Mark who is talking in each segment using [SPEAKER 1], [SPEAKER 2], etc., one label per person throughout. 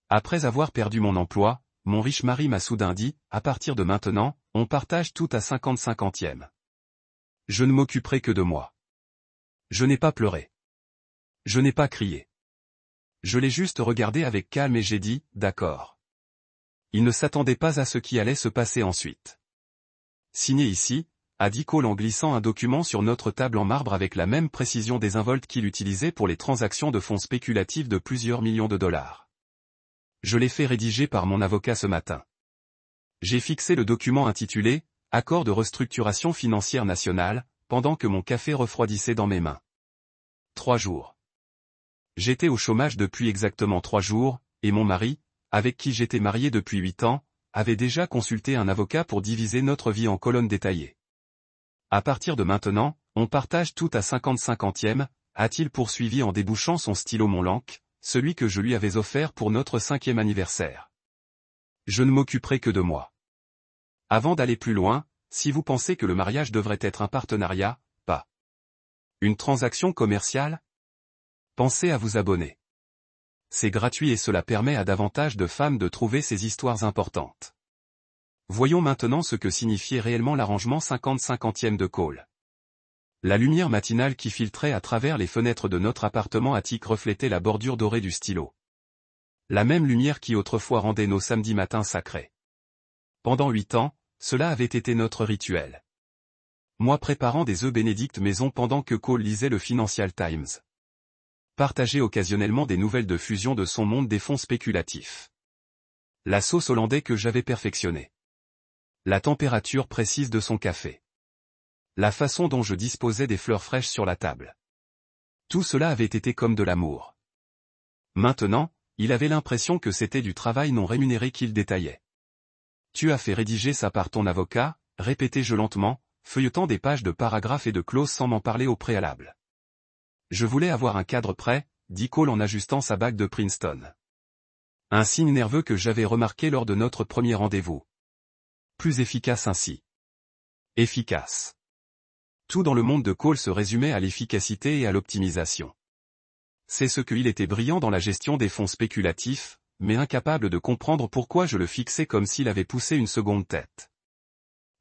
[SPEAKER 1] Après avoir perdu mon emploi, mon riche mari m'a soudain dit, à partir de maintenant, on partage tout à 50-50e. Je ne m'occuperai que de moi. Je n'ai pas pleuré. Je n'ai pas crié. Je l'ai juste regardé avec calme et j'ai dit, d'accord. Il ne s'attendait pas à ce qui allait se passer ensuite. Signé ici, a dit Cole en glissant un document sur notre table en marbre avec la même précision désinvolte qu'il utilisait pour les transactions de fonds spéculatifs de plusieurs millions de dollars. Je l'ai fait rédiger par mon avocat ce matin. J'ai fixé le document intitulé « Accord de restructuration financière nationale » pendant que mon café refroidissait dans mes mains. 3 jours. J'étais au chômage depuis exactement 3 jours, et mon mari, avec qui j'étais marié depuis 8 ans, avait déjà consulté un avocat pour diviser notre vie en colonnes détaillées. À partir de maintenant, on partage tout à 50-50e, a-t-il poursuivi en débouchant son stylo Montblanc, celui que je lui avais offert pour notre 5e anniversaire. Je ne m'occuperai que de moi. Avant d'aller plus loin, si vous pensez que le mariage devrait être un partenariat, pas une transaction commerciale, pensez à vous abonner. C'est gratuit et cela permet à davantage de femmes de trouver ces histoires importantes. Voyons maintenant ce que signifiait réellement l'arrangement 50-50e de Cole. La lumière matinale qui filtrait à travers les fenêtres de notre appartement attique reflétait la bordure dorée du stylo. La même lumière qui autrefois rendait nos samedis matins sacrés. Pendant 8 ans, cela avait été notre rituel. Moi préparant des œufs bénédicts maison pendant que Cole lisait le Financial Times. Partager occasionnellement des nouvelles de fusion de son monde des fonds spéculatifs. La sauce hollandaise que j'avais perfectionnée. La température précise de son café. La façon dont je disposais des fleurs fraîches sur la table. Tout cela avait été comme de l'amour. Maintenant, il avait l'impression que c'était du travail non rémunéré qu'il détaillait. Tu as fait rédiger ça par ton avocat, répétai-je lentement, feuilletant des pages de paragraphes et de clauses sans m'en parler au préalable. Je voulais avoir un cadre prêt, dit Cole en ajustant sa bague de Princeton. Un signe nerveux que j'avais remarqué lors de notre premier rendez-vous. Plus efficace ainsi. Efficace. Tout dans le monde de Cole se résumait à l'efficacité et à l'optimisation. C'est ce qu'il était brillant dans la gestion des fonds spéculatifs, mais incapable de comprendre pourquoi je le fixais comme s'il avait poussé une seconde tête.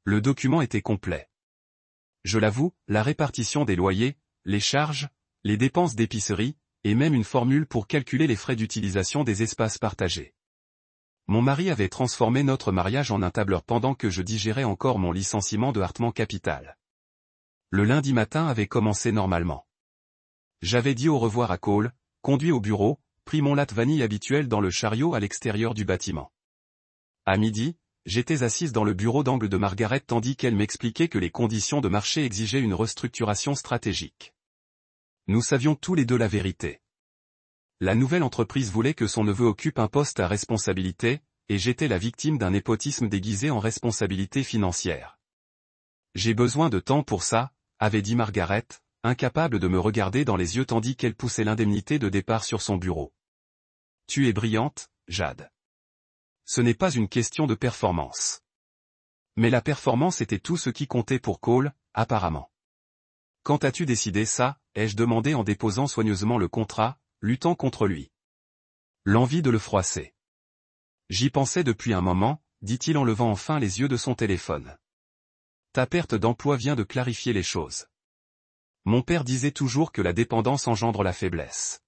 [SPEAKER 1] Le document était complet. Je l'avoue, la répartition des loyers, les charges, les dépenses d'épicerie, et même une formule pour calculer les frais d'utilisation des espaces partagés. Mon mari avait transformé notre mariage en un tableur pendant que je digérais encore mon licenciement de Hartmann Capital. Le lundi matin avait commencé normalement. J'avais dit au revoir à Cole, conduit au bureau, pris mon latte vanille habituel dans le chariot à l'extérieur du bâtiment. À midi, j'étais assise dans le bureau d'angle de Margaret tandis qu'elle m'expliquait que les conditions de marché exigeaient une restructuration stratégique. Nous savions tous les deux la vérité. La nouvelle entreprise voulait que son neveu occupe un poste à responsabilité, et j'étais la victime d'un népotisme déguisé en responsabilité financière. J'ai besoin de temps pour ça, avait dit Margaret, incapable de me regarder dans les yeux tandis qu'elle poussait l'indemnité de départ sur son bureau. Tu es brillante, Jade. Ce n'est pas une question de performance. Mais la performance était tout ce qui comptait pour Cole, apparemment. Quand as-tu décidé ça, ai-je demandé en déposant soigneusement le contrat, luttant contre lui. L'envie de le froisser. J'y pensais depuis un moment, dit-il en levant enfin les yeux de son téléphone. Ta perte d'emploi vient de clarifier les choses. Mon père disait toujours que la dépendance engendre la faiblesse.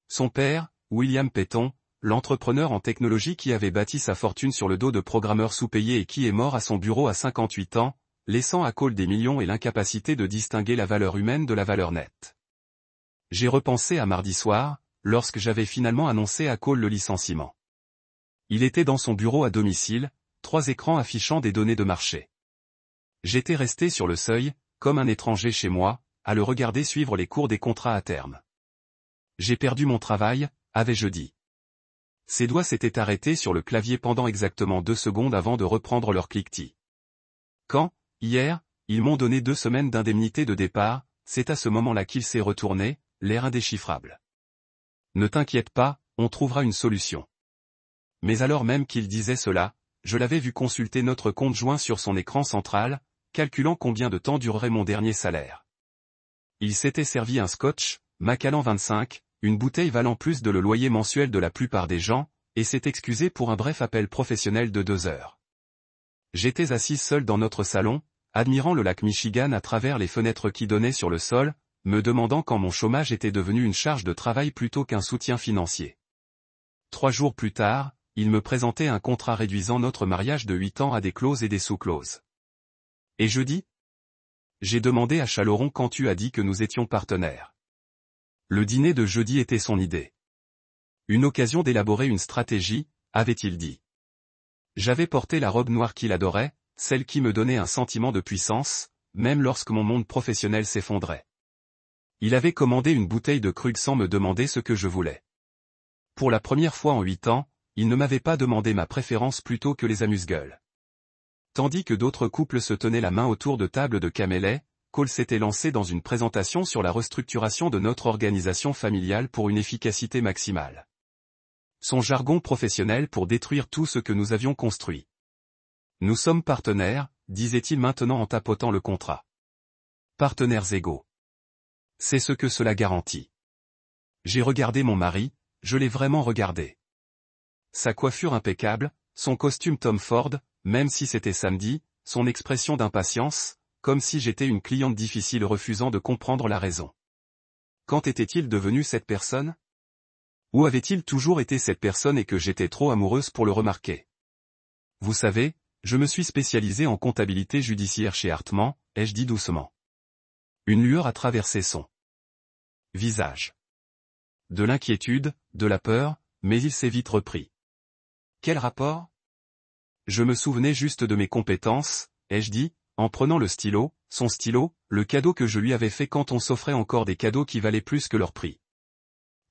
[SPEAKER 1] Son père, William Peyton, l'entrepreneur en technologie qui avait bâti sa fortune sur le dos de programmeurs sous-payés et qui est mort à son bureau à 58 ans, laissant à Cole des millions et l'incapacité de distinguer la valeur humaine de la valeur nette. J'ai repensé à mardi soir, lorsque j'avais finalement annoncé à Cole le licenciement. Il était dans son bureau à domicile, 3 écrans affichant des données de marché. J'étais resté sur le seuil, comme un étranger chez moi, à le regarder suivre les cours des contrats à terme. J'ai perdu mon travail, avais-je dit. Ses doigts s'étaient arrêtés sur le clavier pendant exactement 2 secondes avant de reprendre leur cliquetis. Quand, hier, ils m'ont donné 2 semaines d'indemnité de départ, c'est à ce moment-là qu'il s'est retourné, l'air indéchiffrable. Ne t'inquiète pas, on trouvera une solution. Mais alors même qu'il disait cela, je l'avais vu consulter notre compte joint sur son écran central, calculant combien de temps durerait mon dernier salaire. Il s'était servi un scotch, Macallan 25, une bouteille valant plus de le loyer mensuel de la plupart des gens, et s'est excusé pour un bref appel professionnel de 2 heures. J'étais assise seule dans notre salon, admirant le lac Michigan à travers les fenêtres qui donnaient sur le sol, me demandant quand mon chômage était devenu une charge de travail plutôt qu'un soutien financier. 3 jours plus tard, il me présentait un contrat réduisant notre mariage de 8 ans à des clauses et des sous-clauses. Et jeudi? J'ai demandé à Chaleron quand tu as dit que nous étions partenaires. Le dîner de jeudi était son idée. Une occasion d'élaborer une stratégie, avait-il dit. J'avais porté la robe noire qu'il adorait, celle qui me donnait un sentiment de puissance, même lorsque mon monde professionnel s'effondrait. Il avait commandé une bouteille de Krug sans me demander ce que je voulais. Pour la première fois en 8 ans, il ne m'avait pas demandé ma préférence plutôt que les amuse-gueules. Tandis que d'autres couples se tenaient la main autour de tables de camelets, Cole s'était lancé dans une présentation sur la restructuration de notre organisation familiale pour une efficacité maximale. Son jargon professionnel pour détruire tout ce que nous avions construit. Nous sommes partenaires, disait-il maintenant en tapotant le contrat. Partenaires égaux. C'est ce que cela garantit. J'ai regardé mon mari, je l'ai vraiment regardé. Sa coiffure impeccable, son costume Tom Ford, même si c'était samedi, son expression d'impatience, comme si j'étais une cliente difficile refusant de comprendre la raison. Quand était-il devenu cette personne? Où avait-il toujours été cette personne et que j'étais trop amoureuse pour le remarquer? Vous savez, je me suis spécialisé en comptabilité judiciaire chez Hartmann, ai-je dit doucement. Une lueur a traversé son visage. De l'inquiétude, de la peur, mais il s'est vite repris. Quel rapport? Je me souvenais juste de mes compétences, ai-je dit, en prenant le stylo, son stylo, le cadeau que je lui avais fait quand on s'offrait encore des cadeaux qui valaient plus que leur prix.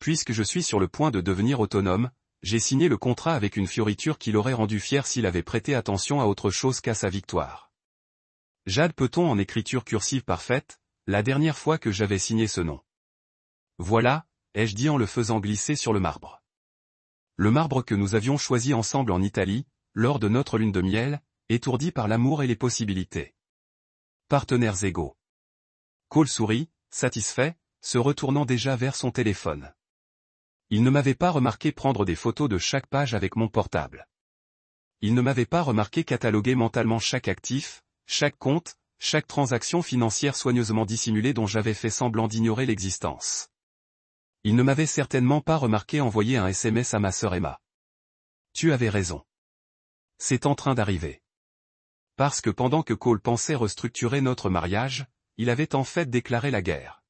[SPEAKER 1] Puisque je suis sur le point de devenir autonome, j'ai signé le contrat avec une fioriture qui l'aurait rendu fier s'il avait prêté attention à autre chose qu'à sa victoire. Jade Peton en écriture cursive parfaite, la dernière fois que j'avais signé ce nom. Voilà, ai-je dit en le faisant glisser sur le marbre. Le marbre que nous avions choisi ensemble en Italie, lors de notre lune de miel, étourdi par l'amour et les possibilités. Partenaires égaux. Cole sourit, satisfait, se retournant déjà vers son téléphone. Il ne m'avait pas remarqué prendre des photos de chaque page avec mon portable. Il ne m'avait pas remarqué cataloguer mentalement chaque actif, chaque compte, chaque transaction financière soigneusement dissimulée dont j'avais fait semblant d'ignorer l'existence. Il ne m'avait certainement pas remarqué envoyer un SMS à ma sœur Emma. Tu avais raison. C'est en train d'arriver. Parce que pendant que Cole pensait restructurer notre mariage, il avait en fait déclaré la guerre.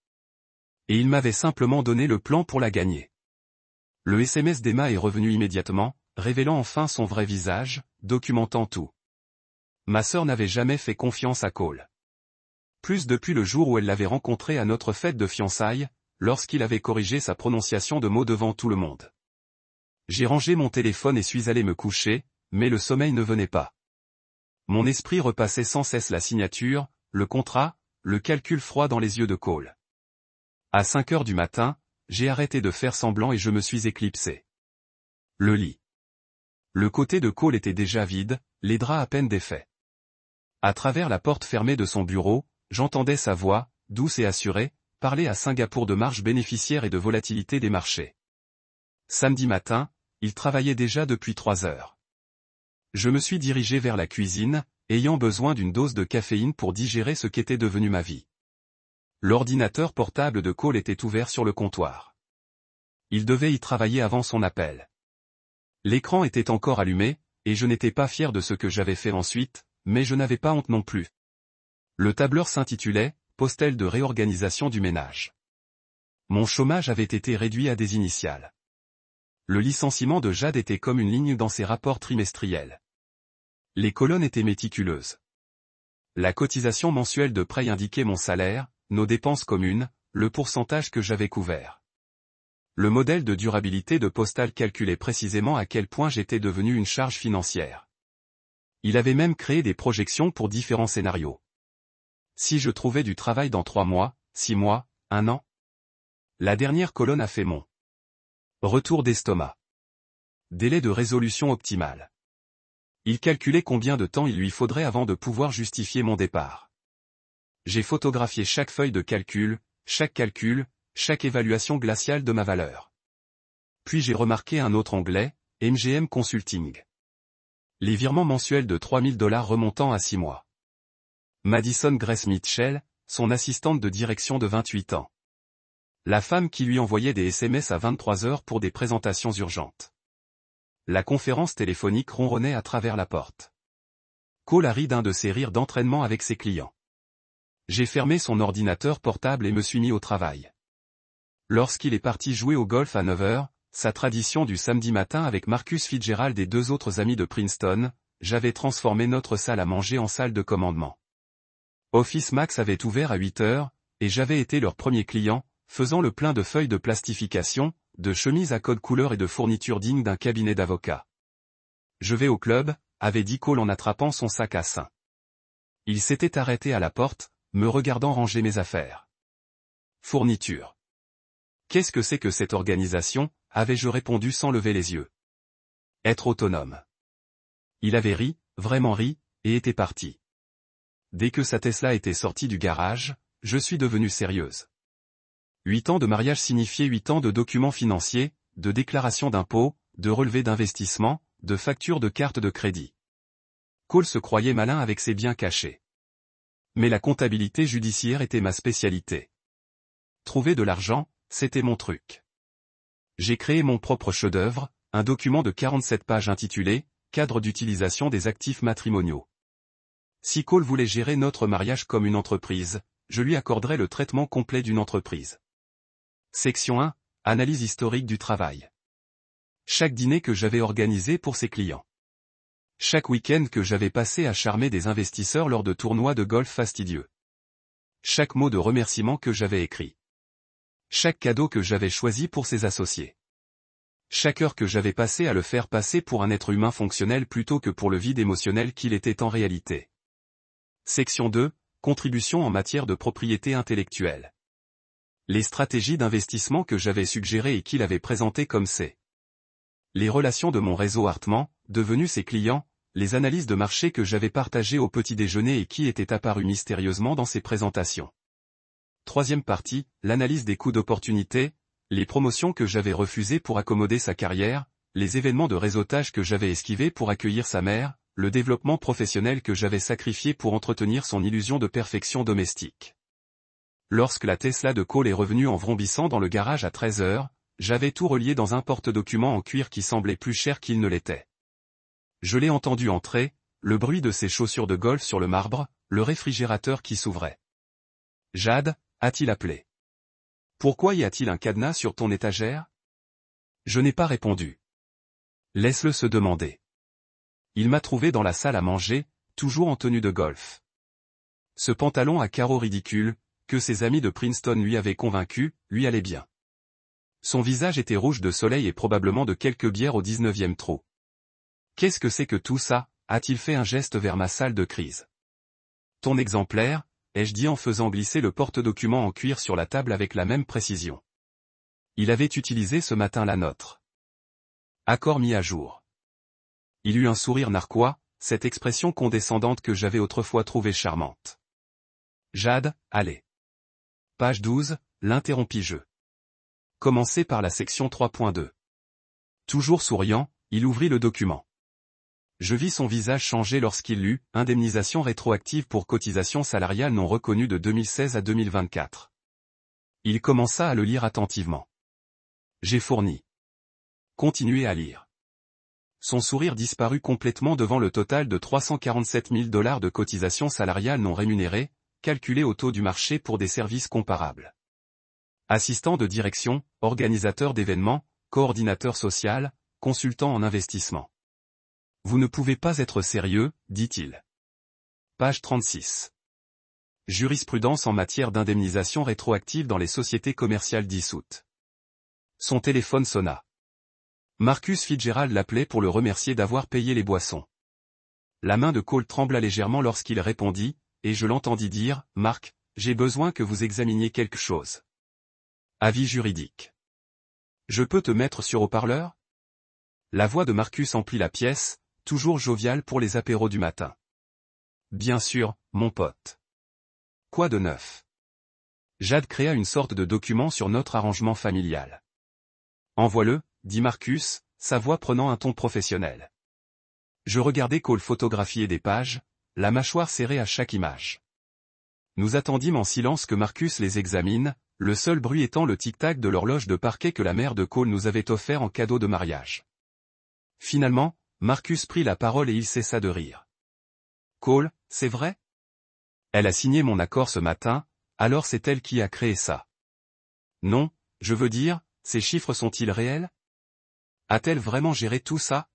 [SPEAKER 1] Et il m'avait simplement donné le plan pour la gagner. Le SMS d'Emma est revenu immédiatement, révélant enfin son vrai visage, documentant tout. Ma sœur n'avait jamais fait confiance à Cole. Plus depuis le jour où elle l'avait rencontré à notre fête de fiançailles, lorsqu'il avait corrigé sa prononciation de mots devant tout le monde. J'ai rangé mon téléphone et suis allé me coucher, mais le sommeil ne venait pas. Mon esprit repassait sans cesse la signature, le contrat, le calcul froid dans les yeux de Cole. À 5 heures du matin, j'ai arrêté de faire semblant et je me suis éclipsé. Le lit. Le côté de Cole était déjà vide, les draps à peine défaits. À travers la porte fermée de son bureau, j'entendais sa voix, douce et assurée, parler à Singapour de marge bénéficiaire et de volatilité des marchés. Samedi matin, il travaillait déjà depuis 3 heures. Je me suis dirigé vers la cuisine, ayant besoin d'une dose de caféine pour digérer ce qu'était devenu ma vie. L'ordinateur portable de Cole était ouvert sur le comptoir. Il devait y travailler avant son appel. L'écran était encore allumé, et je n'étais pas fier de ce que j'avais fait ensuite, mais je n'avais pas honte non plus. Le tableur s'intitulait « Postel de réorganisation du ménage ». Mon chômage avait été réduit à des initiales. Le licenciement de Jade était comme une ligne dans ses rapports trimestriels. Les colonnes étaient méticuleuses. La cotisation mensuelle de prêt indiquait mon salaire, nos dépenses communes, le pourcentage que j'avais couvert. Le modèle de durabilité de Postal calculait précisément à quel point j'étais devenu une charge financière. Il avait même créé des projections pour différents scénarios. Si je trouvais du travail dans 3 mois, 6 mois, 1 an. La dernière colonne a fait mon retour d'estomac. Délai de résolution optimal. Il calculait combien de temps il lui faudrait avant de pouvoir justifier mon départ. J'ai photographié chaque feuille de calcul, chaque évaluation glaciale de ma valeur. Puis j'ai remarqué un autre onglet, MGM Consulting. Les virements mensuels de $3000 remontant à 6 mois. Madison Grace Mitchell, son assistante de direction de 28 ans. La femme qui lui envoyait des SMS à 23 heures pour des présentations urgentes. La conférence téléphonique ronronnait à travers la porte. Cole a ri d'un de ses rires d'entraînement avec ses clients. J'ai fermé son ordinateur portable et me suis mis au travail. Lorsqu'il est parti jouer au golf à 9 heures, sa tradition du samedi matin avec Marcus Fitzgerald et 2 autres amis de Princeton, j'avais transformé notre salle à manger en salle de commandement. Office Max avait ouvert à 8 heures, et j'avais été leur premier client, faisant le plein de feuilles de plastification, de chemises à code couleur et de fournitures dignes d'un cabinet d'avocat. Je vais au club, avait dit Cole en attrapant son sac à seins. Il s'était arrêté à la porte, me regardant ranger mes affaires. Fourniture. Qu'est-ce que c'est que cette organisation, avais-je répondu sans lever les yeux. Être autonome. Il avait ri, vraiment ri, et était parti. Dès que sa Tesla était sortie du garage, je suis devenue sérieuse. 8 ans de mariage signifiait 8 ans de documents financiers, de déclarations d'impôts, de relevés d'investissement, de factures de cartes de crédit. Cole se croyait malin avec ses biens cachés. Mais la comptabilité judiciaire était ma spécialité. Trouver de l'argent, c'était mon truc. J'ai créé mon propre chef-d'œuvre, un document de 47 pages intitulé « Cadre d'utilisation des actifs matrimoniaux ». Si Cole voulait gérer notre mariage comme une entreprise, je lui accorderais le traitement complet d'une entreprise. Section 1. Analyse historique du travail. Chaque dîner que j'avais organisé pour ses clients. Chaque week-end que j'avais passé à charmer des investisseurs lors de tournois de golf fastidieux. Chaque mot de remerciement que j'avais écrit. Chaque cadeau que j'avais choisi pour ses associés. Chaque heure que j'avais passé à le faire passer pour un être humain fonctionnel plutôt que pour le vide émotionnel qu'il était en réalité. Section 2. Contribution en matière de propriété intellectuelle. Les stratégies d'investissement que j'avais suggérées et qu'il avait présentées comme c'est. Les relations de mon réseau Hartman, devenus ses clients, les analyses de marché que j'avais partagées au petit déjeuner et qui étaient apparues mystérieusement dans ses présentations. Troisième partie, l'analyse des coûts d'opportunité, les promotions que j'avais refusées pour accommoder sa carrière, les événements de réseautage que j'avais esquivés pour accueillir sa mère, le développement professionnel que j'avais sacrifié pour entretenir son illusion de perfection domestique. Lorsque la Tesla de Cole est revenue en vrombissant dans le garage à 13 heures, j'avais tout relié dans un porte-documents en cuir qui semblait plus cher qu'il ne l'était. Je l'ai entendu entrer, le bruit de ses chaussures de golf sur le marbre, le réfrigérateur qui s'ouvrait. Jade, a-t-il appelé. Pourquoi y a-t-il un cadenas sur ton étagère? Je n'ai pas répondu. Laisse-le se demander. Il m'a trouvé dans la salle à manger, toujours en tenue de golf. Ce pantalon à carreaux ridicule, que ses amis de Princeton lui avaient convaincu, lui allait bien. Son visage était rouge de soleil et probablement de quelques bières au 19e trou. Qu'est-ce que c'est que tout ça, a-t-il fait un geste vers ma salle de crise. Ton exemplaire, ai-je dit en faisant glisser le porte-document en cuir sur la table avec la même précision. Il avait utilisé ce matin la nôtre. Accord mis à jour. Il eut un sourire narquois, cette expression condescendante que j'avais autrefois trouvée charmante. Jade, allez. Page 12, l'interrompis-je. Commencez par la section 3.2. Toujours souriant, il ouvrit le document. Je vis son visage changer lorsqu'il lut « Indemnisation rétroactive pour cotisation salariale non reconnue de 2016 à 2024 ». Il commença à le lire attentivement. J'ai fourni. Continuez à lire. Son sourire disparut complètement devant le total de $347 000 de cotisation salariale non rémunérée, calculée au taux du marché pour des services comparables. Assistant de direction, organisateur d'événements, coordinateur social, consultant en investissement. Vous ne pouvez pas être sérieux, dit-il. Page 36. Jurisprudence en matière d'indemnisation rétroactive dans les sociétés commerciales dissoutes. Son téléphone sonna. Marcus Fitzgerald l'appelait pour le remercier d'avoir payé les boissons. La main de Cole trembla légèrement lorsqu'il répondit, et je l'entendis dire, « Marc, j'ai besoin que vous examiniez quelque chose. » Avis juridique. Je peux te mettre sur haut-parleur? La voix de Marcus emplit la pièce, toujours joviale pour les apéros du matin. Bien sûr, mon pote. Quoi de neuf? Jade créa une sorte de document sur notre arrangement familial. Envoie-le, dit Marcus, sa voix prenant un ton professionnel. Je regardais Cole photographier des pages, la mâchoire serrée à chaque image. Nous attendîmes en silence que Marcus les examine, le seul bruit étant le tic-tac de l'horloge de parquet que la mère de Cole nous avait offert en cadeau de mariage. Finalement, Marcus prit la parole et il cessa de rire. « Cole, c'est vrai ? Elle a signé mon accord ce matin, alors c'est elle qui a créé ça. » « Non, je veux dire, ces chiffres sont-ils réels ? A-t-elle vraiment géré tout ça ? »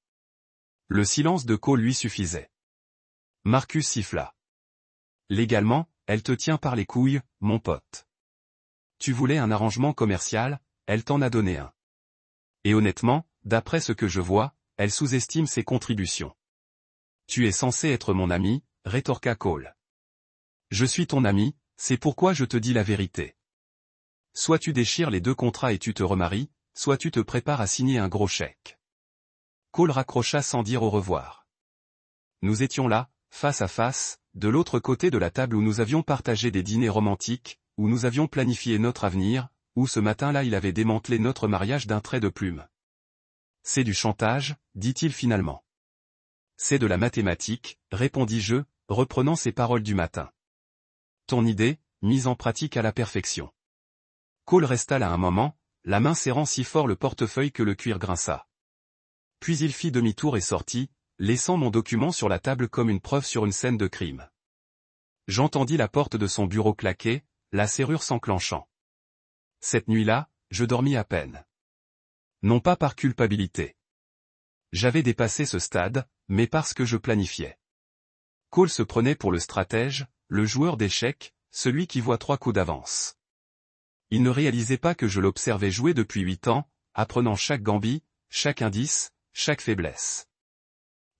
[SPEAKER 1] Le silence de Cole lui suffisait. Marcus siffla. « Légalement, elle te tient par les couilles, mon pote. Tu voulais un arrangement commercial, elle t'en a donné un. Et honnêtement, d'après ce que je vois, elle sous-estime ses contributions. Tu es censé être mon ami, rétorqua Cole. Je suis ton ami, c'est pourquoi je te dis la vérité. Soit tu déchires les 2 contrats et tu te remaries, soit tu te prépares à signer un gros chèque. Cole raccrocha sans dire au revoir. Nous étions là, face à face, de l'autre côté de la table où nous avions partagé des dîners romantiques, où nous avions planifié notre avenir, où ce matin-là il avait démantelé notre mariage d'un trait de plume. C'est du chantage, dit-il finalement. C'est de la mathématique, répondis-je, reprenant ses paroles du matin. Ton idée, mise en pratique à la perfection. Cole resta là un moment, la main serrant si fort le portefeuille que le cuir grinça. Puis il fit demi-tour et sortit, laissant mon document sur la table comme une preuve sur une scène de crime. J'entendis la porte de son bureau claquer, la serrure s'enclenchant. Cette nuit-là, je dormis à peine. Non pas par culpabilité. J'avais dépassé ce stade, mais parce que je planifiais. Cole se prenait pour le stratège, le joueur d'échecs, celui qui voit 3 coups d'avance. Il ne réalisait pas que je l'observais jouer depuis 8 ans, apprenant chaque gambit, chaque indice, chaque faiblesse.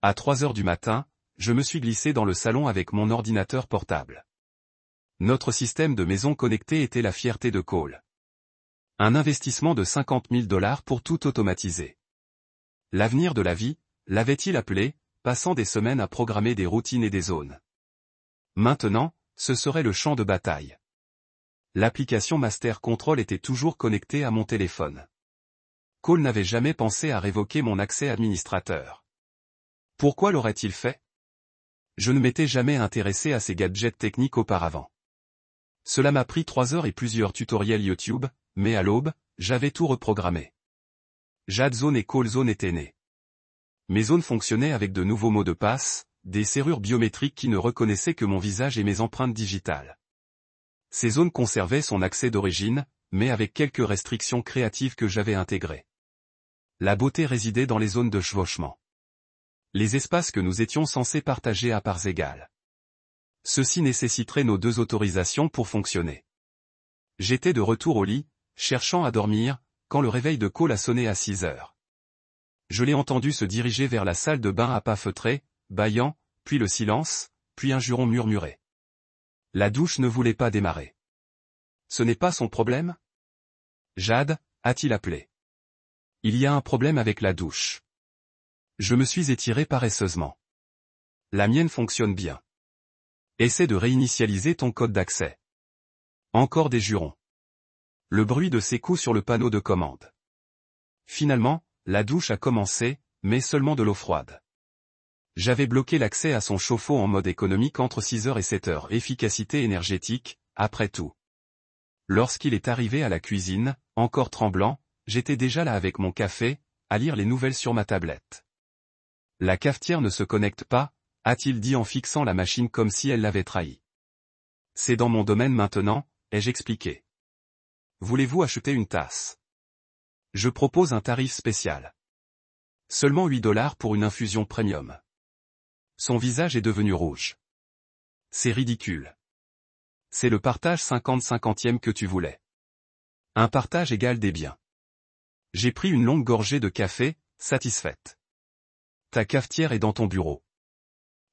[SPEAKER 1] À 3 heures du matin, je me suis glissé dans le salon avec mon ordinateur portable. Notre système de maison connectée était la fierté de Cole. Un investissement de $50 000 pour tout automatiser. L'avenir de la vie, l'avait-il appelé, passant des semaines à programmer des routines et des zones. Maintenant, ce serait le champ de bataille. L'application Master Control était toujours connectée à mon téléphone. Cole n'avait jamais pensé à révoquer mon accès administrateur. Pourquoi l'aurait-il fait ? Je ne m'étais jamais intéressé à ces gadgets techniques auparavant. Cela m'a pris 3 heures et plusieurs tutoriels YouTube, mais à l'aube, j'avais tout reprogrammé. Jadzone et Colezone étaient nés. Mes zones fonctionnaient avec de nouveaux mots de passe, des serrures biométriques qui ne reconnaissaient que mon visage et mes empreintes digitales. Ces zones conservaient son accès d'origine, mais avec quelques restrictions créatives que j'avais intégrées. La beauté résidait dans les zones de chevauchement. Les espaces que nous étions censés partager à parts égales. Ceci nécessiterait nos 2 autorisations pour fonctionner. J'étais de retour au lit, cherchant à dormir, quand le réveil de Cole a sonné à 6 heures. Je l'ai entendu se diriger vers la salle de bain à pas feutrés, bâillant, puis le silence, puis un juron murmuré. La douche ne voulait pas démarrer. Ce n'est pas son problème ? Jade, a-t-il appelé. Il y a un problème avec la douche. Je me suis étiré paresseusement. La mienne fonctionne bien. Essaie de réinitialiser ton code d'accès. Encore des jurons. Le bruit de ses coups sur le panneau de commande. Finalement, la douche a commencé, mais seulement de l'eau froide. J'avais bloqué l'accès à son chauffe-eau en mode économique entre 6 heures et 7 heures. Efficacité énergétique, après tout. Lorsqu'il est arrivé à la cuisine, encore tremblant, j'étais déjà là avec mon café, à lire les nouvelles sur ma tablette. La cafetière ne se connecte pas, a-t-il dit en fixant la machine comme si elle l'avait trahi. C'est dans mon domaine maintenant, ai-je expliqué. Voulez-vous acheter une tasse ? Je propose un tarif spécial. Seulement $8 pour une infusion premium. Son visage est devenu rouge. C'est ridicule. C'est le partage 50-50e que tu voulais. Un partage égal des biens. J'ai pris une longue gorgée de café, satisfaite. Ta cafetière est dans ton bureau.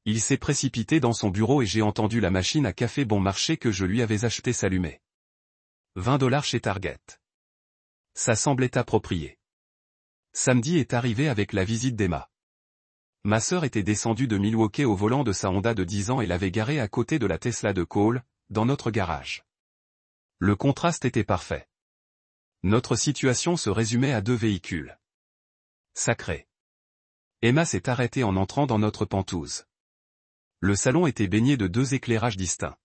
[SPEAKER 1] Il s'est précipité dans son bureau et j'ai entendu la machine à café bon marché que je lui avais achetée s'allumer. $20 chez Target. Ça semblait approprié. Samedi est arrivé avec la visite d'Emma. Ma sœur était descendue de Milwaukee au volant de sa Honda de 10 ans et l'avait garée à côté de la Tesla de Cole, dans notre garage. Le contraste était parfait. Notre situation se résumait à 2 véhicules. Sacré. Emma s'est arrêtée en entrant dans notre pentouse. Le salon était baigné de 2 éclairages distincts.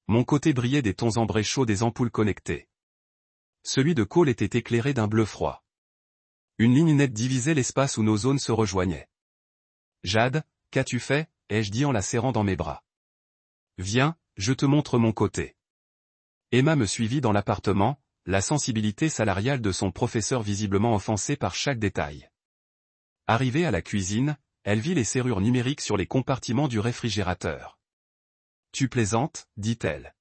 [SPEAKER 1] Mon côté brillait des tons ambrés chauds des ampoules connectées. Celui de Cole était éclairé d'un bleu froid. Une ligne nette divisait l'espace où nos zones se rejoignaient. « Jade, qu'as-tu fait ?» ai-je dit en la serrant dans mes bras. « Viens, je te montre mon côté. » Emma me suivit dans l'appartement, la sensibilité salariale de son professeur visiblement offensée par chaque détail. Arrivée à la cuisine, elle vit les serrures numériques sur les compartiments du réfrigérateur. « Tu plaisantes ?» dit-elle.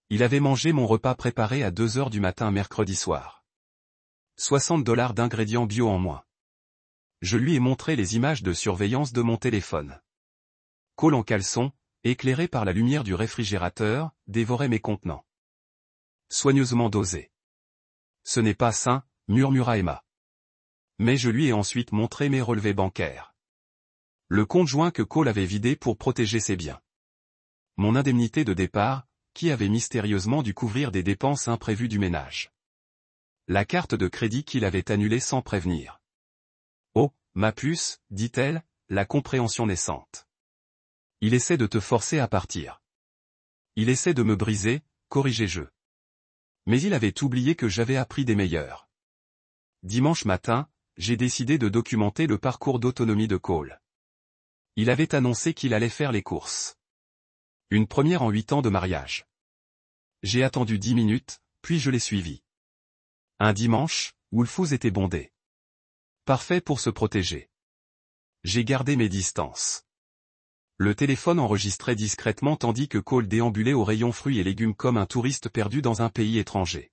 [SPEAKER 1] Il avait mangé mon repas préparé à 2 heures du matin mercredi soir. $60 d'ingrédients bio en moins. Je lui ai montré les images de surveillance de mon téléphone. Cole en caleçon, éclairé par la lumière du réfrigérateur, dévorait mes contenants. Soigneusement dosé. « Ce n'est pas sain », murmura Emma. Mais je lui ai ensuite montré mes relevés bancaires. Le compte joint que Cole avait vidé pour protéger ses biens. Mon indemnité de départ, qui avait mystérieusement dû couvrir des dépenses imprévues du ménage. La carte de crédit qu'il avait annulée sans prévenir. « Oh, ma puce, dit-elle, la compréhension naissante. Il essaie de te forcer à partir. Il essaie de me briser, corrigeai-je. Mais il avait oublié que j'avais appris des meilleurs. Dimanche matin, j'ai décidé de documenter le parcours d'autonomie de Cole. Il avait annoncé qu'il allait faire les courses. Une première en 8 ans de mariage. J'ai attendu 10 minutes, puis je l'ai suivi. Un dimanche, Wolfous était bondé. Parfait pour se protéger. J'ai gardé mes distances. Le téléphone enregistrait discrètement tandis que Cole déambulait au rayon fruits et légumes comme un touriste perdu dans un pays étranger.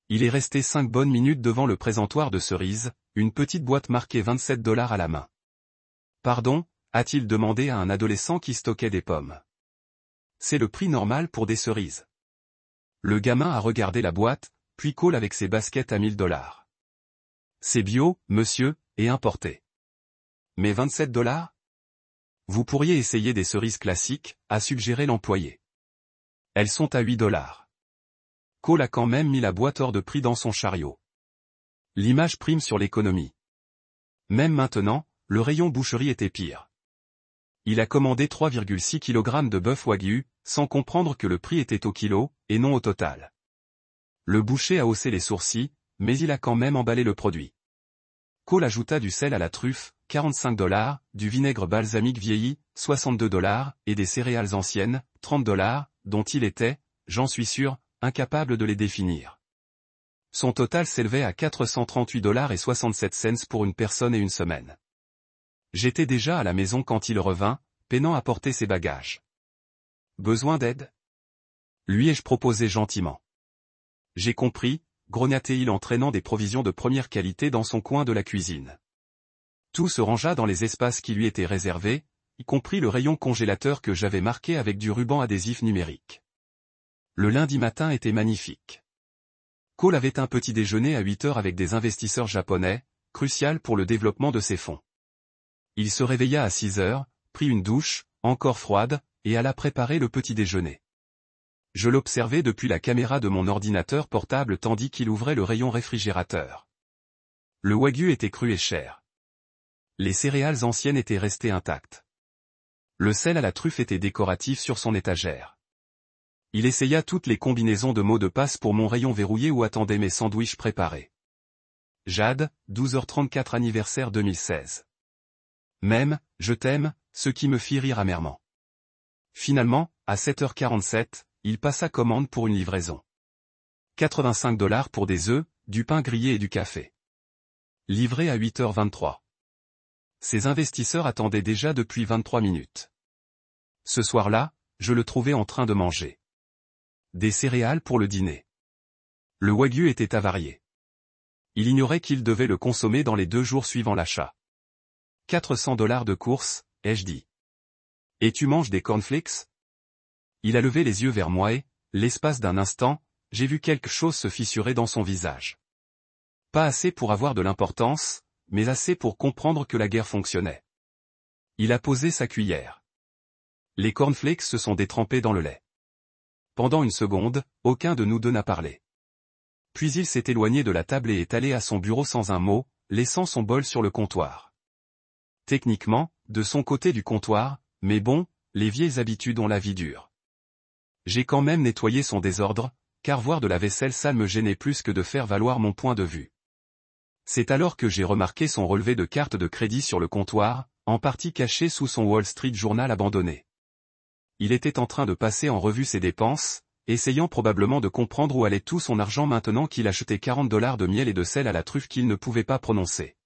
[SPEAKER 1] Il est resté 5 bonnes minutes devant le présentoir de cerises, une petite boîte marquée $27 à la main. « Pardon ?» a-t-il demandé à un adolescent qui stockait des pommes. « C'est le prix normal pour des cerises. » Le gamin a regardé la boîte, puis Cole avec ses baskets à $1000. « C'est bio, monsieur, et importé. »« Mais $27 ? Vous pourriez essayer des cerises classiques, » a suggéré l'employé. « Elles sont à $8. » Cole a quand même mis la boîte hors de prix dans son chariot. L'image prime sur l'économie. Même maintenant, le rayon boucherie était pire. Il a commandé 3,6 kg de bœuf wagyu, sans comprendre que le prix était au kilo, et non au total. Le boucher a haussé les sourcils, mais il a quand même emballé le produit. Cole ajouta du sel à la truffe, $45, du vinaigre balsamique vieilli, $62, et des céréales anciennes, $30, dont il était, j'en suis sûr, incapable de les définir. Son total s'élevait à $438,67 pour une personne et une semaine. J'étais déjà à la maison quand il revint, peinant à porter ses bagages. Besoin d'aide ? Lui ai-je proposé gentiment. J'ai compris, grognatait-il en traînant des provisions de première qualité dans son coin de la cuisine. Tout se rangea dans les espaces qui lui étaient réservés, y compris le rayon congélateur que j'avais marqué avec du ruban adhésif numérique. Le lundi matin était magnifique. Cole avait un petit déjeuner à 8 heures avec des investisseurs japonais, crucial pour le développement de ses fonds. Il se réveilla à 6 heures, prit une douche, encore froide, et alla préparer le petit déjeuner. Je l'observais depuis la caméra de mon ordinateur portable tandis qu'il ouvrait le rayon réfrigérateur. Le wagyu était cru et cher. Les céréales anciennes étaient restées intactes. Le sel à la truffe était décoratif sur son étagère. Il essaya toutes les combinaisons de mots de passe pour mon rayon verrouillé où attendaient mes sandwichs préparés. Jade, 12h34 anniversaire 2016. Même, je t'aime, ce qui me fit rire amèrement. Finalement, à 7h47, il passa commande pour une livraison. $85 pour des œufs, du pain grillé et du café. Livré à 8h23. Ses investisseurs attendaient déjà depuis 23 minutes. Ce soir-là, je le trouvais en train de manger. Des céréales pour le dîner. Le wagyu était avarié. Il ignorait qu'il devait le consommer dans les 2 jours suivant l'achat. $400 de course, ai-je dit. Et tu manges des cornflakes ? Il a levé les yeux vers moi et, l'espace d'un instant, j'ai vu quelque chose se fissurer dans son visage. Pas assez pour avoir de l'importance, mais assez pour comprendre que la guerre fonctionnait. Il a posé sa cuillère. Les cornflakes se sont détrempés dans le lait. Pendant une seconde, aucun de nous deux n'a parlé. Puis il s'est éloigné de la table et est allé à son bureau sans un mot, laissant son bol sur le comptoir. Techniquement, de son côté du comptoir, mais bon, les vieilles habitudes ont la vie dure. J'ai quand même nettoyé son désordre, car voir de la vaisselle sale me gênait plus que de faire valoir mon point de vue. C'est alors que j'ai remarqué son relevé de carte de crédit sur le comptoir, en partie caché sous son Wall Street Journal abandonné. Il était en train de passer en revue ses dépenses, essayant probablement de comprendre où allait tout son argent maintenant qu'il achetait 40 $ de miel et de sel à la truffe qu'il ne pouvait pas prononcer.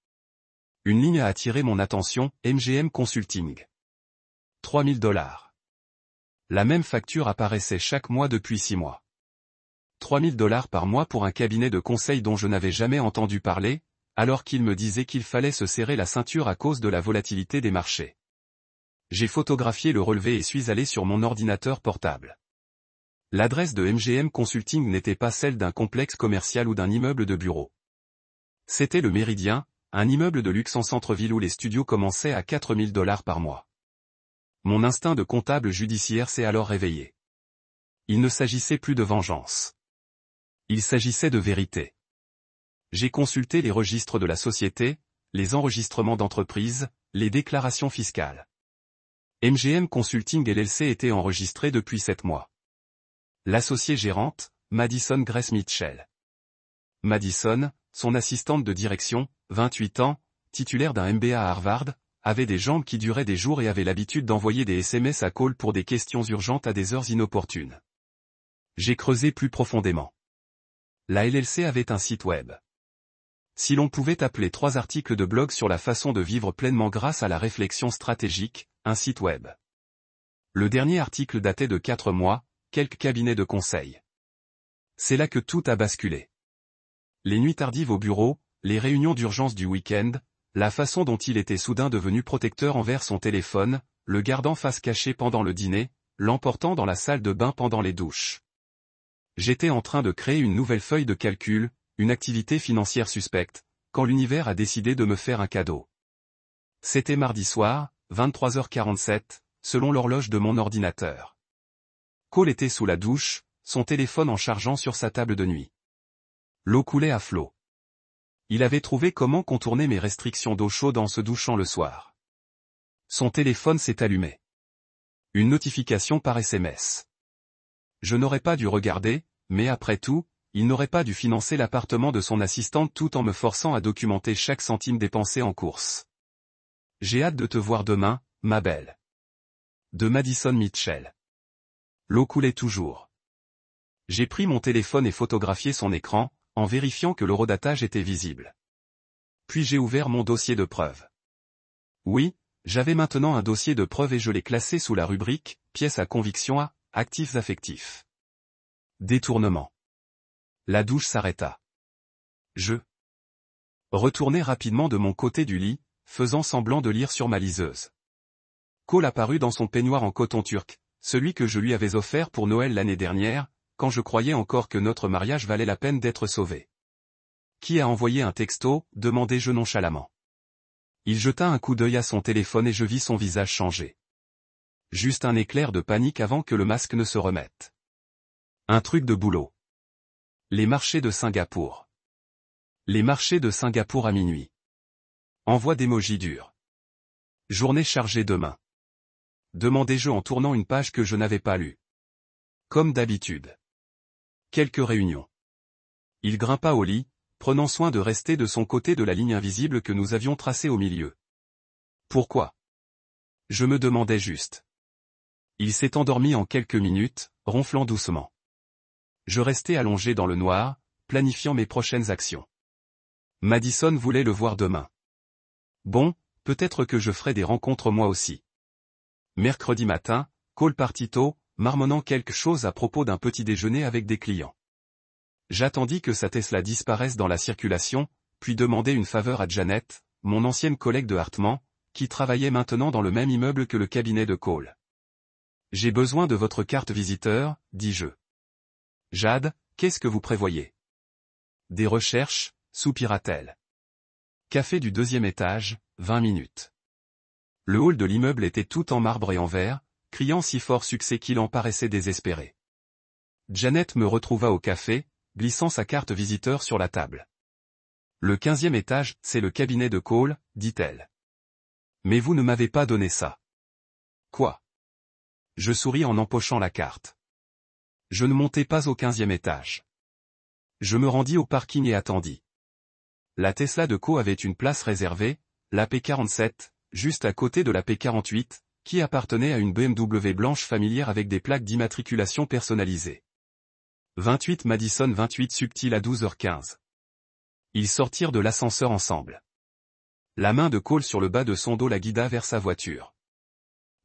[SPEAKER 1] Une ligne a attiré mon attention, MGM Consulting. 3 000 $. La même facture apparaissait chaque mois depuis 6 mois. 3 000 $ par mois pour un cabinet de conseil dont je n'avais jamais entendu parler, alors qu'il me disait qu'il fallait se serrer la ceinture à cause de la volatilité des marchés. J'ai photographié le relevé et suis allé sur mon ordinateur portable. L'adresse de MGM Consulting n'était pas celle d'un complexe commercial ou d'un immeuble de bureaux. C'était le Méridien, un immeuble de luxe en centre-ville où les studios commençaient à 4 000 $ par mois. Mon instinct de comptable judiciaire s'est alors réveillé. Il ne s'agissait plus de vengeance. Il s'agissait de vérité. J'ai consulté les registres de la société, les enregistrements d'entreprise, les déclarations fiscales. MGM Consulting LLC était enregistré depuis 7 mois. L'associée gérante, Madison Grace Mitchell. Madison, son assistante de direction, 28 ans, titulaire d'un MBA à Harvard, avait des jambes qui duraient des jours et avait l'habitude d'envoyer des SMS à Cole pour des questions urgentes à des heures inopportunes. J'ai creusé plus profondément. La LLC avait un site web. Si l'on pouvait appeler 3 articles de blog sur la façon de vivre pleinement grâce à la réflexion stratégique, un site web. Le dernier article datait de 4 mois, quelques cabinets de conseil. C'est là que tout a basculé. Les nuits tardives au bureau, les réunions d'urgence du week-end, la façon dont il était soudain devenu protecteur envers son téléphone, le gardant face cachée pendant le dîner, l'emportant dans la salle de bain pendant les douches. J'étais en train de créer une nouvelle feuille de calcul, une activité financière suspecte, quand l'univers a décidé de me faire un cadeau. C'était mardi soir, 23h47, selon l'horloge de mon ordinateur. Cole était sous la douche, son téléphone en chargeant sur sa table de nuit. L'eau coulait à flot. Il avait trouvé comment contourner mes restrictions d'eau chaude en se douchant le soir. Son téléphone s'est allumé. Une notification par SMS. Je n'aurais pas dû regarder, mais après tout, il n'aurait pas dû financer l'appartement de son assistante tout en me forçant à documenter chaque centime dépensé en courses. J'ai hâte de te voir demain, ma belle. De Madison Mitchell. L'eau coulait toujours. J'ai pris mon téléphone et photographié son écran, en vérifiant que l'horodatage était visible. Puis j'ai ouvert mon dossier de preuves. Oui, j'avais maintenant un dossier de preuves et je l'ai classé sous la rubrique « Pièces à conviction à actifs affectifs ». Détournement. La douche s'arrêta. Je retournai rapidement de mon côté du lit, faisant semblant de lire sur ma liseuse. Cole apparut dans son peignoir en coton turc, celui que je lui avais offert pour Noël l'année dernière, quand je croyais encore que notre mariage valait la peine d'être sauvé. Qui a envoyé un texto, demandai-je nonchalamment. Il jeta un coup d'œil à son téléphone et je vis son visage changer. Juste un éclair de panique avant que le masque ne se remette. Un truc de boulot. Les marchés de Singapour. Les marchés de Singapour à minuit. Envoi d'émojis durs. Journée chargée demain. Demandai-je en tournant une page que je n'avais pas lue. Comme d'habitude. Quelques réunions. Il grimpa au lit, prenant soin de rester de son côté de la ligne invisible que nous avions tracée au milieu. Pourquoi? Je me demandais juste. Il s'est endormi en quelques minutes, ronflant doucement. Je restais allongé dans le noir, planifiant mes prochaines actions. Madison voulait le voir demain. Bon, peut-être que je ferai des rencontres moi aussi. Mercredi matin, Cole partit tôt, marmonnant quelque chose à propos d'un petit déjeuner avec des clients. J'attendis que sa Tesla disparaisse dans la circulation, puis demandai une faveur à Janet, mon ancienne collègue de Hartman, qui travaillait maintenant dans le même immeuble que le cabinet de Cole. J'ai besoin de votre carte visiteur, dis-je. Jade, qu'est-ce que vous prévoyez? Des recherches, soupira-t-elle. Café du 2e étage, 20 minutes. Le hall de l'immeuble était tout en marbre et en verre, criant si fort succès qu'il en paraissait désespéré. Janet me retrouva au café, glissant sa carte visiteur sur la table. Le 15e étage, c'est le cabinet de Cole, dit-elle. Mais vous ne m'avez pas donné ça. Quoi? Je souris en empochant la carte. Je ne montais pas au 15e étage. Je me rendis au parking et attendis. La Tesla de Co avait une place réservée, la P47, juste à côté de la P48, qui appartenait à une BMW blanche familière avec des plaques d'immatriculation personnalisées. 28 Madison 28 subtil à 12h15. Ils sortirent de l'ascenseur ensemble. La main de Cole sur le bas de son dos la guida vers sa voiture.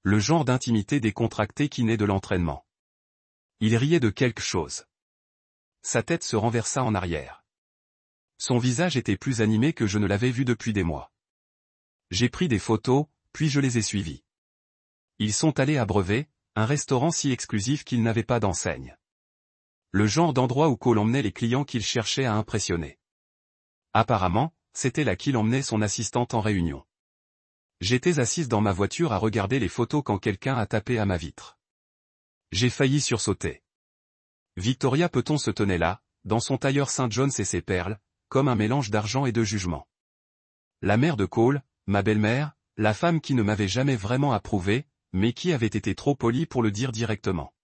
[SPEAKER 1] Le genre d'intimité décontractée qui naît de l'entraînement. Il riait de quelque chose. Sa tête se renversa en arrière. Son visage était plus animé que je ne l'avais vu depuis des mois. J'ai pris des photos, puis je les ai suivis. Ils sont allés à Brevet, un restaurant si exclusif qu'il n'avait pas d'enseigne. Le genre d'endroit où Cole emmenait les clients qu'il cherchait à impressionner. Apparemment, c'était là qu'il emmenait son assistante en réunion. J'étais assise dans ma voiture à regarder les photos quand quelqu'un a tapé à ma vitre. J'ai failli sursauter. Victoria Peton se tenait là, dans son tailleur St. John's et ses perles, comme un mélange d'argent et de jugement. La mère de Cole, ma belle-mère, la femme qui ne m'avait jamais vraiment approuvé, mais qui avait été trop polie pour le dire directement.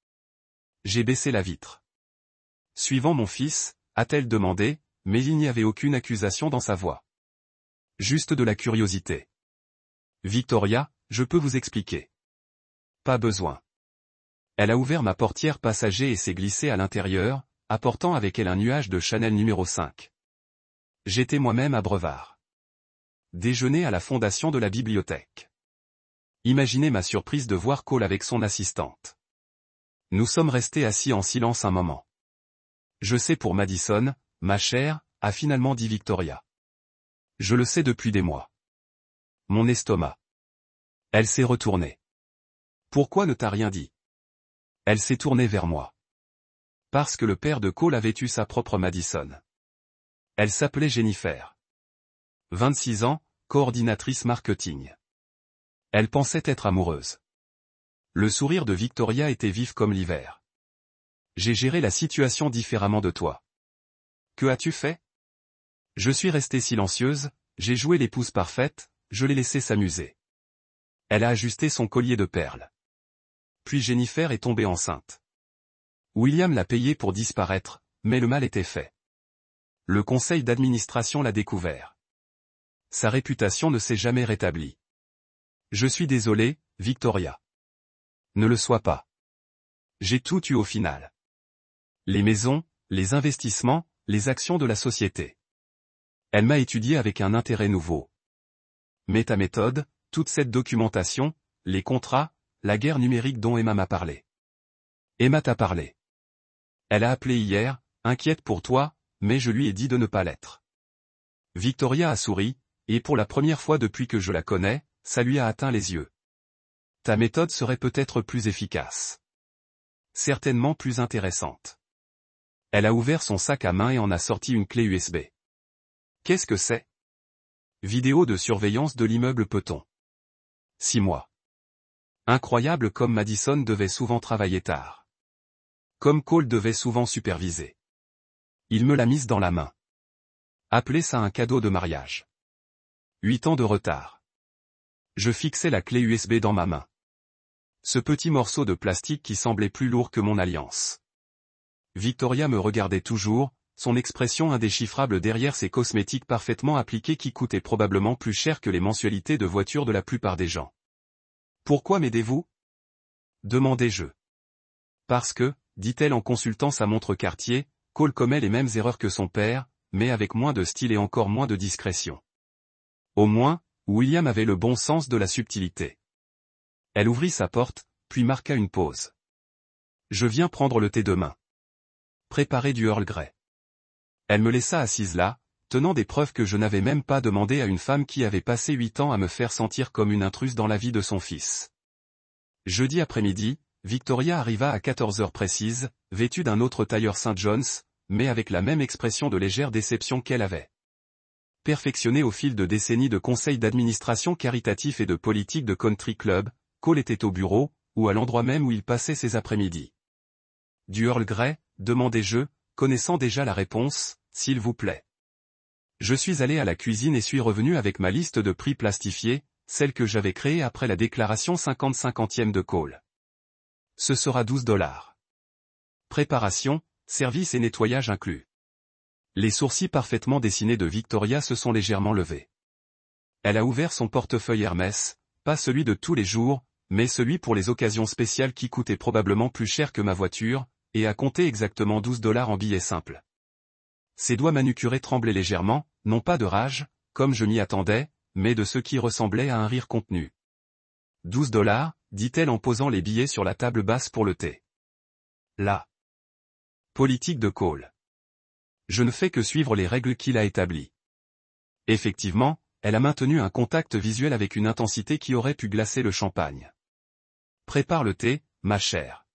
[SPEAKER 1] J'ai baissé la vitre. Suivant mon fils, a-t-elle demandé, mais il n'y avait aucune accusation dans sa voix. Juste de la curiosité. Victoria, je peux vous expliquer. Pas besoin. Elle a ouvert ma portière passager et s'est glissée à l'intérieur, apportant avec elle un nuage de Chanel numéro 5. J'étais moi-même à Brevard. Déjeuner à la fondation de la bibliothèque. Imaginez ma surprise de voir Cole avec son assistante. Nous sommes restés assis en silence un moment. Je sais pour Madison, ma chère, a finalement dit Victoria. Je le sais depuis des mois. Mon estomac. Elle s'est retournée. Pourquoi ne t'as rien dit? Elle s'est tournée vers moi. Parce que le père de Cole avait eu sa propre Madison. Elle s'appelait Jennifer. 26 ans, coordinatrice marketing. Elle pensait être amoureuse. Le sourire de Victoria était vif comme l'hiver. J'ai géré la situation différemment de toi. Que as-tu fait? Je suis restée silencieuse, j'ai joué l'épouse parfaite, je l'ai laissée s'amuser. Elle a ajusté son collier de perles. Puis Jennifer est tombée enceinte. William l'a payé pour disparaître, mais le mal était fait. Le conseil d'administration l'a découvert. Sa réputation ne s'est jamais rétablie. Je suis désolé, Victoria. Ne le sois pas. J'ai tout eu au final. Les maisons, les investissements, les actions de la société. Elle m'a étudié avec un intérêt nouveau. Mais ta méthode, toute cette documentation, les contrats, la guerre numérique dont Emma m'a parlé. Emma t'a parlé. Elle a appelé hier, inquiète pour toi, mais je lui ai dit de ne pas l'être. Victoria a souri, et pour la première fois depuis que je la connais, ça lui a atteint les yeux. Ta méthode serait peut-être plus efficace. Certainement plus intéressante. Elle a ouvert son sac à main et en a sorti une clé USB. Qu'est-ce que c'est? Vidéo de surveillance de l'immeuble Peton. 6 mois. Incroyable comme Madison devait souvent travailler tard. Comme Cole devait souvent superviser. Il me l'a mise dans la main. Appelez ça un cadeau de mariage. 8 ans de retard. Je fixais la clé USB dans ma main. Ce petit morceau de plastique qui semblait plus lourd que mon alliance. Victoria me regardait toujours, son expression indéchiffrable derrière ses cosmétiques parfaitement appliqués qui coûtaient probablement plus cher que les mensualités de voiture de la plupart des gens. Pourquoi m'aidez-vous? Demandai-je. Parce que, dit-elle en consultant sa montre Cartier, Cole commet les mêmes erreurs que son père, mais avec moins de style et encore moins de discrétion. Au moins, William avait le bon sens de la subtilité. Elle ouvrit sa porte, puis marqua une pause. Je viens prendre le thé demain. Préparer du Earl Grey. Elle me laissa assise là, tenant des preuves que je n'avais même pas demandé à une femme qui avait passé 8 ans à me faire sentir comme une intruse dans la vie de son fils. Jeudi après-midi, Victoria arriva à 14 heures précises, vêtue d'un autre tailleur St. John's, mais avec la même expression de légère déception qu'elle avait. Perfectionné au fil de décennies de conseils d'administration caritatifs et de politique de country club, Cole était au bureau, ou à l'endroit même où il passait ses après-midi. Du Earl Grey, demandai-je, connaissant déjà la réponse, s'il vous plaît. Je suis allé à la cuisine et suis revenu avec ma liste de prix plastifiés, celle que j'avais créée après la déclaration 50/50e de Cole. Ce sera $12. Préparation, service et nettoyage inclus. Les sourcils parfaitement dessinés de Victoria se sont légèrement levés. Elle a ouvert son portefeuille Hermès, pas celui de tous les jours, mais celui pour les occasions spéciales qui coûtait probablement plus cher que ma voiture, et a compté exactement $12 en billets simples. Ses doigts manucurés tremblaient légèrement, non pas de rage, comme je m'y attendais, mais de ce qui ressemblait à un rire contenu. $12, dit-elle en posant les billets sur la table basse pour le thé. La politique de Cole. Je ne fais que suivre les règles qu'il a établies. Effectivement, elle a maintenu un contact visuel avec une intensité qui aurait pu glacer le champagne. Prépare le thé, ma chère.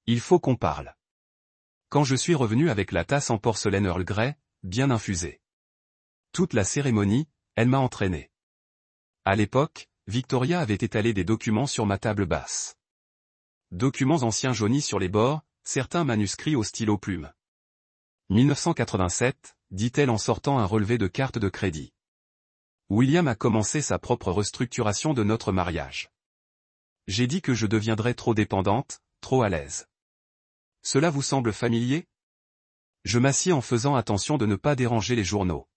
[SPEAKER 1] Il faut qu'on parle. Quand je suis revenu avec la tasse en porcelaine Earl Grey, bien infusée. Toute la cérémonie, elle m'a entraîné. À l'époque, Victoria avait étalé des documents sur ma table basse. Documents anciens jaunis sur les bords, certains manuscrits au stylo plume. 1987, dit-elle en sortant un relevé de carte de crédit. William a commencé sa propre restructuration de notre mariage. J'ai dit que je deviendrais trop dépendante, trop à l'aise. Cela vous semble familier? Je m'assis en faisant attention de ne pas déranger les journaux.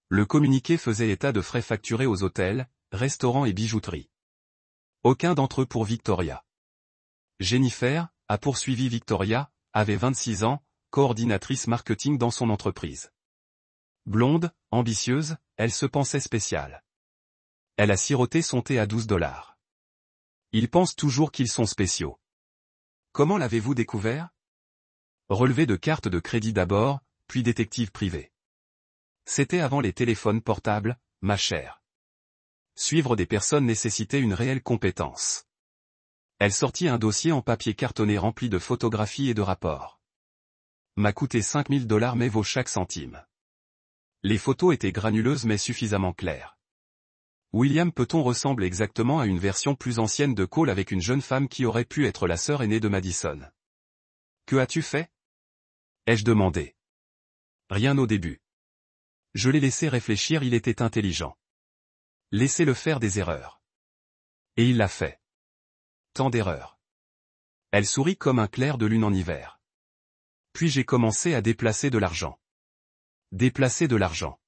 [SPEAKER 1] Le communiqué faisait état de frais facturés aux hôtels, restaurants et bijouteries. Aucun d'entre eux pour Victoria. Jennifer, a poursuivi Victoria, avait 26 ans, coordinatrice marketing dans son entreprise. Blonde, ambitieuse, elle se pensait spéciale. Elle a siroté son thé à $12. Ils pensent toujours qu'ils sont spéciaux. Comment l'avez-vous découvert? Relevé de carte de crédit d'abord, puis détective privé. C'était avant les téléphones portables, ma chère. Suivre des personnes nécessitait une réelle compétence. Elle sortit un dossier en papier cartonné rempli de photographies et de rapports. M'a coûté $5000 mais vaut chaque centime. Les photos étaient granuleuses mais suffisamment claires. William Peton ressemble exactement à une version plus ancienne de Cole avec une jeune femme qui aurait pu être la sœur aînée de Madison. Que as-tu fait? Ai-je demandé. Rien au début. Je l'ai laissé réfléchir, il était intelligent. Laissez-le faire des erreurs. Et il l'a fait. Tant d'erreurs. Elle sourit comme un clair de lune en hiver. Puis j'ai commencé à déplacer de l'argent. Déplacer de l'argent.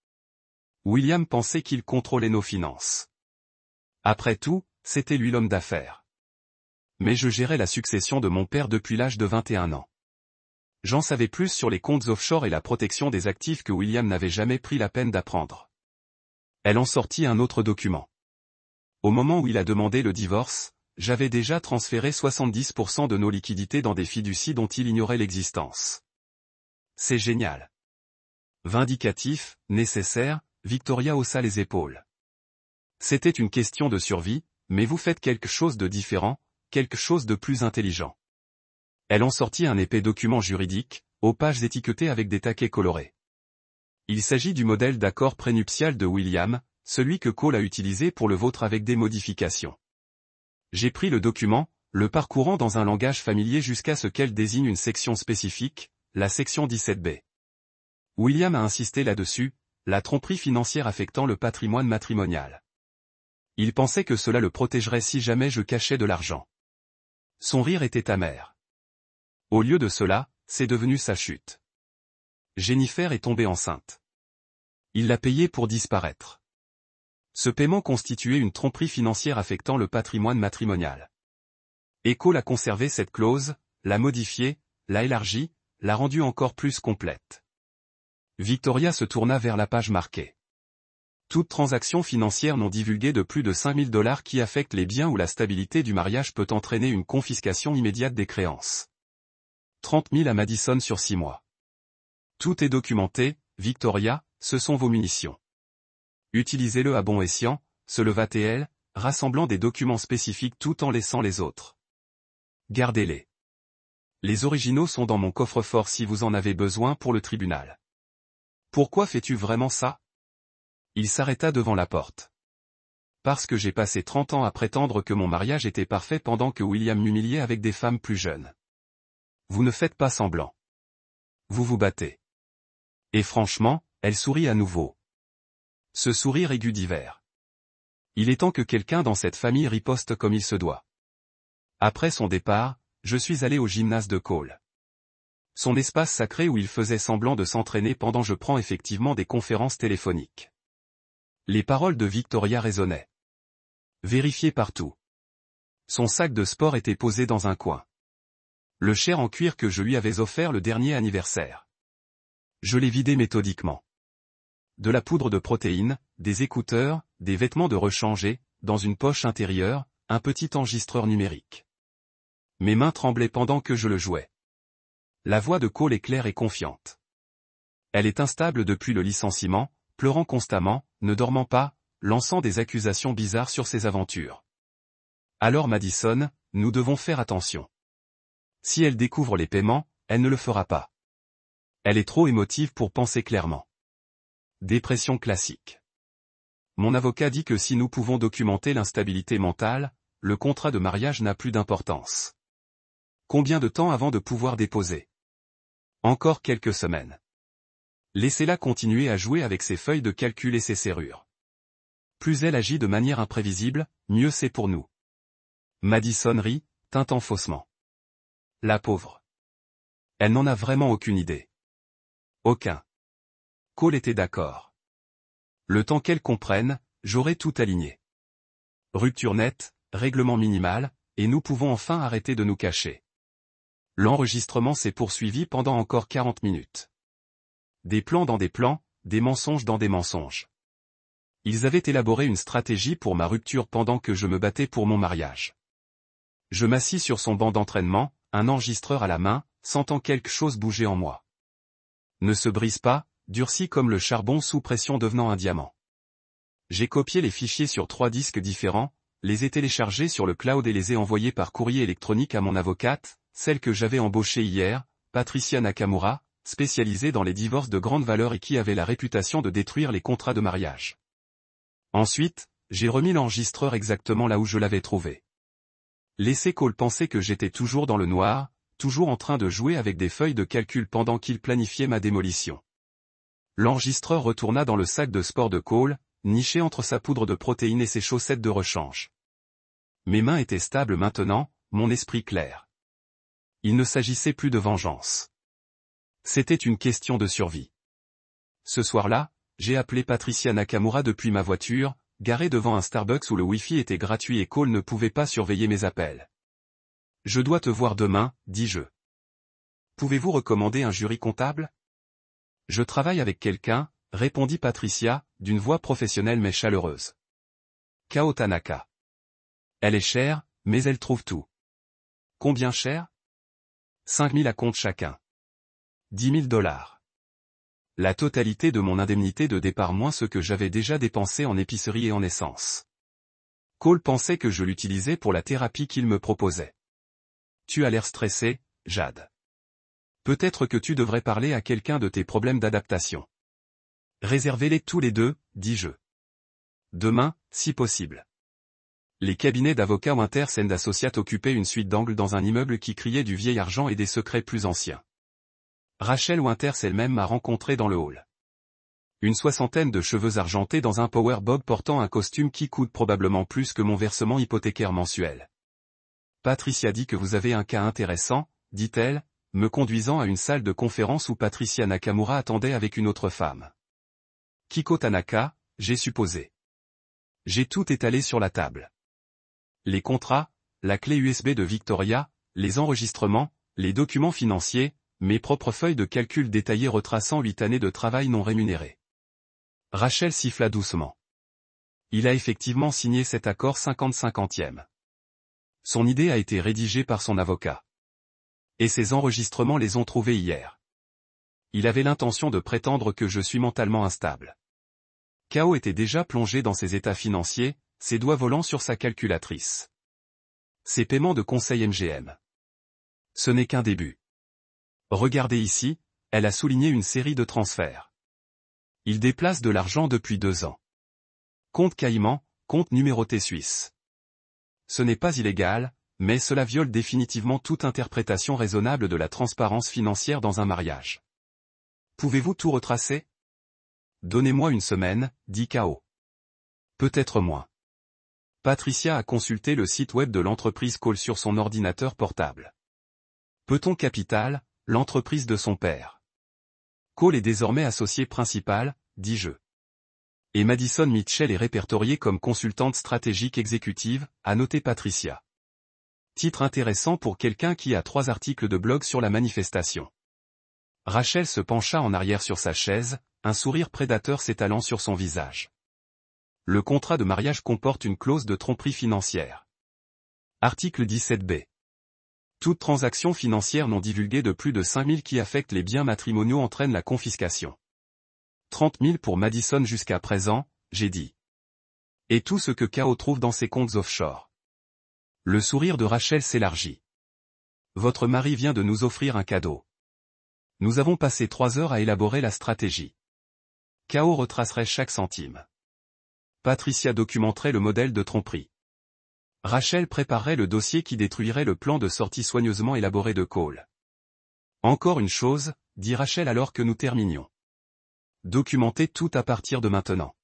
[SPEAKER 1] William pensait qu'il contrôlait nos finances. Après tout, c'était lui l'homme d'affaires. Mais je gérais la succession de mon père depuis l'âge de 21 ans. J'en savais plus sur les comptes offshore et la protection des actifs que William n'avait jamais pris la peine d'apprendre. Elle en sortit un autre document. Au moment où il a demandé le divorce, j'avais déjà transféré 70% de nos liquidités dans des fiducies dont il ignorait l'existence. C'est génial. Vindicatif, nécessaire, Victoria haussa les épaules. C'était une question de survie, mais vous faites quelque chose de différent, quelque chose de plus intelligent. Elle en sortit un épais document juridique, aux pages étiquetées avec des taquets colorés. Il s'agit du modèle d'accord prénuptial de William, celui que Cole a utilisé pour le vôtre avec des modifications. J'ai pris le document, le parcourant dans un langage familier jusqu'à ce qu'elle désigne une section spécifique, la section 17b. William a insisté là-dessus, la tromperie financière affectant le patrimoine matrimonial. Il pensait que cela le protégerait si jamais je cachais de l'argent. Son rire était amer. Au lieu de cela, c'est devenu sa chute. Jennifer est tombée enceinte. Il l'a payé pour disparaître. Ce paiement constituait une tromperie financière affectant le patrimoine matrimonial. Cole a conservé cette clause, l'a modifiée, l'a élargie, l'a rendue encore plus complète. Victoria se tourna vers la page marquée. Toute transaction financière non divulguée de plus de $5000 qui affecte les biens ou la stabilité du mariage peut entraîner une confiscation immédiate des créances. 30 000 à Madison sur 6 mois. Tout est documenté, Victoria, ce sont vos munitions. Utilisez-le à bon escient, se leva-t-elle, rassemblant des documents spécifiques tout en laissant les autres. Gardez-les. Les originaux sont dans mon coffre-fort si vous en avez besoin pour le tribunal. Pourquoi fais-tu vraiment ça? Il s'arrêta devant la porte. Parce que j'ai passé 30 ans à prétendre que mon mariage était parfait pendant que William m'humiliait avec des femmes plus jeunes. Vous ne faites pas semblant. Vous vous battez. Et franchement, elle sourit à nouveau. Ce sourire aigu d'hiver. Il est temps que quelqu'un dans cette famille riposte comme il se doit. Après son départ, je suis allé au gymnase de Cole. Son espace sacré où il faisait semblant de s'entraîner pendant je prends effectivement des conférences téléphoniques. Les paroles de Victoria résonnaient. Vérifié partout. Son sac de sport était posé dans un coin. Le cher en cuir que je lui avais offert le dernier anniversaire. Je l'ai vidé méthodiquement. De la poudre de protéines, des écouteurs, des vêtements de rechange et, dans une poche intérieure, un petit enregistreur numérique. Mes mains tremblaient pendant que je le jouais. La voix de Cole est claire et confiante. Elle est instable depuis le licenciement, pleurant constamment, ne dormant pas, lançant des accusations bizarres sur ses aventures. Alors Madison, nous devons faire attention. Si elle découvre les paiements, elle ne le fera pas. Elle est trop émotive pour penser clairement. Dépression classique. Mon avocat dit que si nous pouvons documenter l'instabilité mentale, le contrat de mariage n'a plus d'importance. Combien de temps avant de pouvoir déposer? Encore quelques semaines. Laissez-la continuer à jouer avec ses feuilles de calcul et ses serrures. Plus elle agit de manière imprévisible, mieux c'est pour nous. Madison rit, tintant faussement. La pauvre. Elle n'en a vraiment aucune idée. Aucun. Cole était d'accord. Le temps qu'elle comprenne, j'aurai tout aligné. Rupture nette, règlement minimal, et nous pouvons enfin arrêter de nous cacher. L'enregistrement s'est poursuivi pendant encore 40 minutes. Des plans dans des plans, des mensonges dans des mensonges. Ils avaient élaboré une stratégie pour ma rupture pendant que je me battais pour mon mariage. Je m'assis sur son banc d'entraînement, un enregistreur à la main, sentant quelque chose bouger en moi. Ne se brise pas, durci comme le charbon sous pression devenant un diamant. J'ai copié les fichiers sur 3 disques différents, les ai téléchargés sur le cloud et les ai envoyés par courrier électronique à mon avocate, celle que j'avais embauchée hier, Patricia Nakamura, spécialisée dans les divorces de grande valeur et qui avait la réputation de détruire les contrats de mariage. Ensuite, j'ai remis l'enregistreur exactement là où je l'avais trouvé. Laissez Cole penser que j'étais toujours dans le noir, toujours en train de jouer avec des feuilles de calcul pendant qu'il planifiait ma démolition. L'enregistreur retourna dans le sac de sport de Cole, niché entre sa poudre de protéines et ses chaussettes de rechange. Mes mains étaient stables maintenant, mon esprit clair. Il ne s'agissait plus de vengeance. C'était une question de survie. Ce soir-là, j'ai appelé Patricia Nakamura depuis ma voiture, garée devant un Starbucks où le Wi-Fi était gratuit et Cole ne pouvait pas surveiller mes appels. « Je dois te voir demain, dis-je. Pouvez-vous recommander un jury comptable ? » « Je travaille avec quelqu'un, » répondit Patricia, d'une voix professionnelle mais chaleureuse. « Kao Tanaka. Elle est chère, mais elle trouve tout. » « Combien cher ? » 5 000 à compte chacun. 10 000 $. La totalité de mon indemnité de départ moins ce que j'avais déjà dépensé en épicerie et en essence. Cole pensait que je l'utilisais pour la thérapie qu'il me proposait. Tu as l'air stressé, Jade. Peut-être que tu devrais parler à quelqu'un de tes problèmes d'adaptation. Réservez-les tous les deux, dis-je. Demain, si possible. Les cabinets d'avocats Winters & Associates occupaient une suite d'angles dans un immeuble qui criait du vieil argent et des secrets plus anciens. Rachel Winters elle-même m'a rencontré dans le hall. Une 60aine de cheveux argentés dans un power bob portant un costume qui coûte probablement plus que mon versement hypothécaire mensuel. Patricia dit que vous avez un cas intéressant, dit-elle, me conduisant à une salle de conférence où Patricia Nakamura attendait avec une autre femme. Kiko Tanaka, j'ai supposé. J'ai tout étalé sur la table. Les contrats, la clé USB de Victoria, les enregistrements, les documents financiers, mes propres feuilles de calcul détaillées retraçant 8 années de travail non rémunéré. Rachel siffla doucement. Il a effectivement signé cet accord 50-50e. Son idée a été rédigée par son avocat. Et ses enregistrements les ont trouvés hier. Il avait l'intention de prétendre que je suis mentalement instable. Kao était déjà plongé dans ses états financiers, ses doigts volant sur sa calculatrice. Ses paiements de conseil MGM. Ce n'est qu'un début. Regardez ici, elle a souligné une série de transferts. Il déplace de l'argent depuis 2 ans. Compte Caïman, compte numéroté suisse. Ce n'est pas illégal, mais cela viole définitivement toute interprétation raisonnable de la transparence financière dans un mariage. Pouvez-vous tout retracer ? Donnez-moi une semaine, dit K.O. Peut-être moins. Patricia a consulté le site web de l'entreprise Cole sur son ordinateur portable. Peton Capital, l'entreprise de son père. Cole est désormais associé principal, dis-je. Et Madison Mitchell est répertoriée comme consultante stratégique exécutive, a noté Patricia. Titre intéressant pour quelqu'un qui a 3 articles de blog sur la manifestation. Rachel se pencha en arrière sur sa chaise, un sourire prédateur s'étalant sur son visage. Le contrat de mariage comporte une clause de tromperie financière. Article 17b. Toute transaction financière non divulguée de plus de 5 000 qui affecte les biens matrimoniaux entraîne la confiscation. 30 000 pour Madison jusqu'à présent, j'ai dit. Et tout ce que K.O. trouve dans ses comptes offshore. Le sourire de Rachel s'élargit. Votre mari vient de nous offrir un cadeau. Nous avons passé 3 heures à élaborer la stratégie. K.O. retracerait chaque centime. Patricia documenterait le modèle de tromperie. Rachel préparerait le dossier qui détruirait le plan de sortie soigneusement élaboré de Cole. Encore une chose, dit Rachel alors que nous terminions. Documentez tout à partir de maintenant.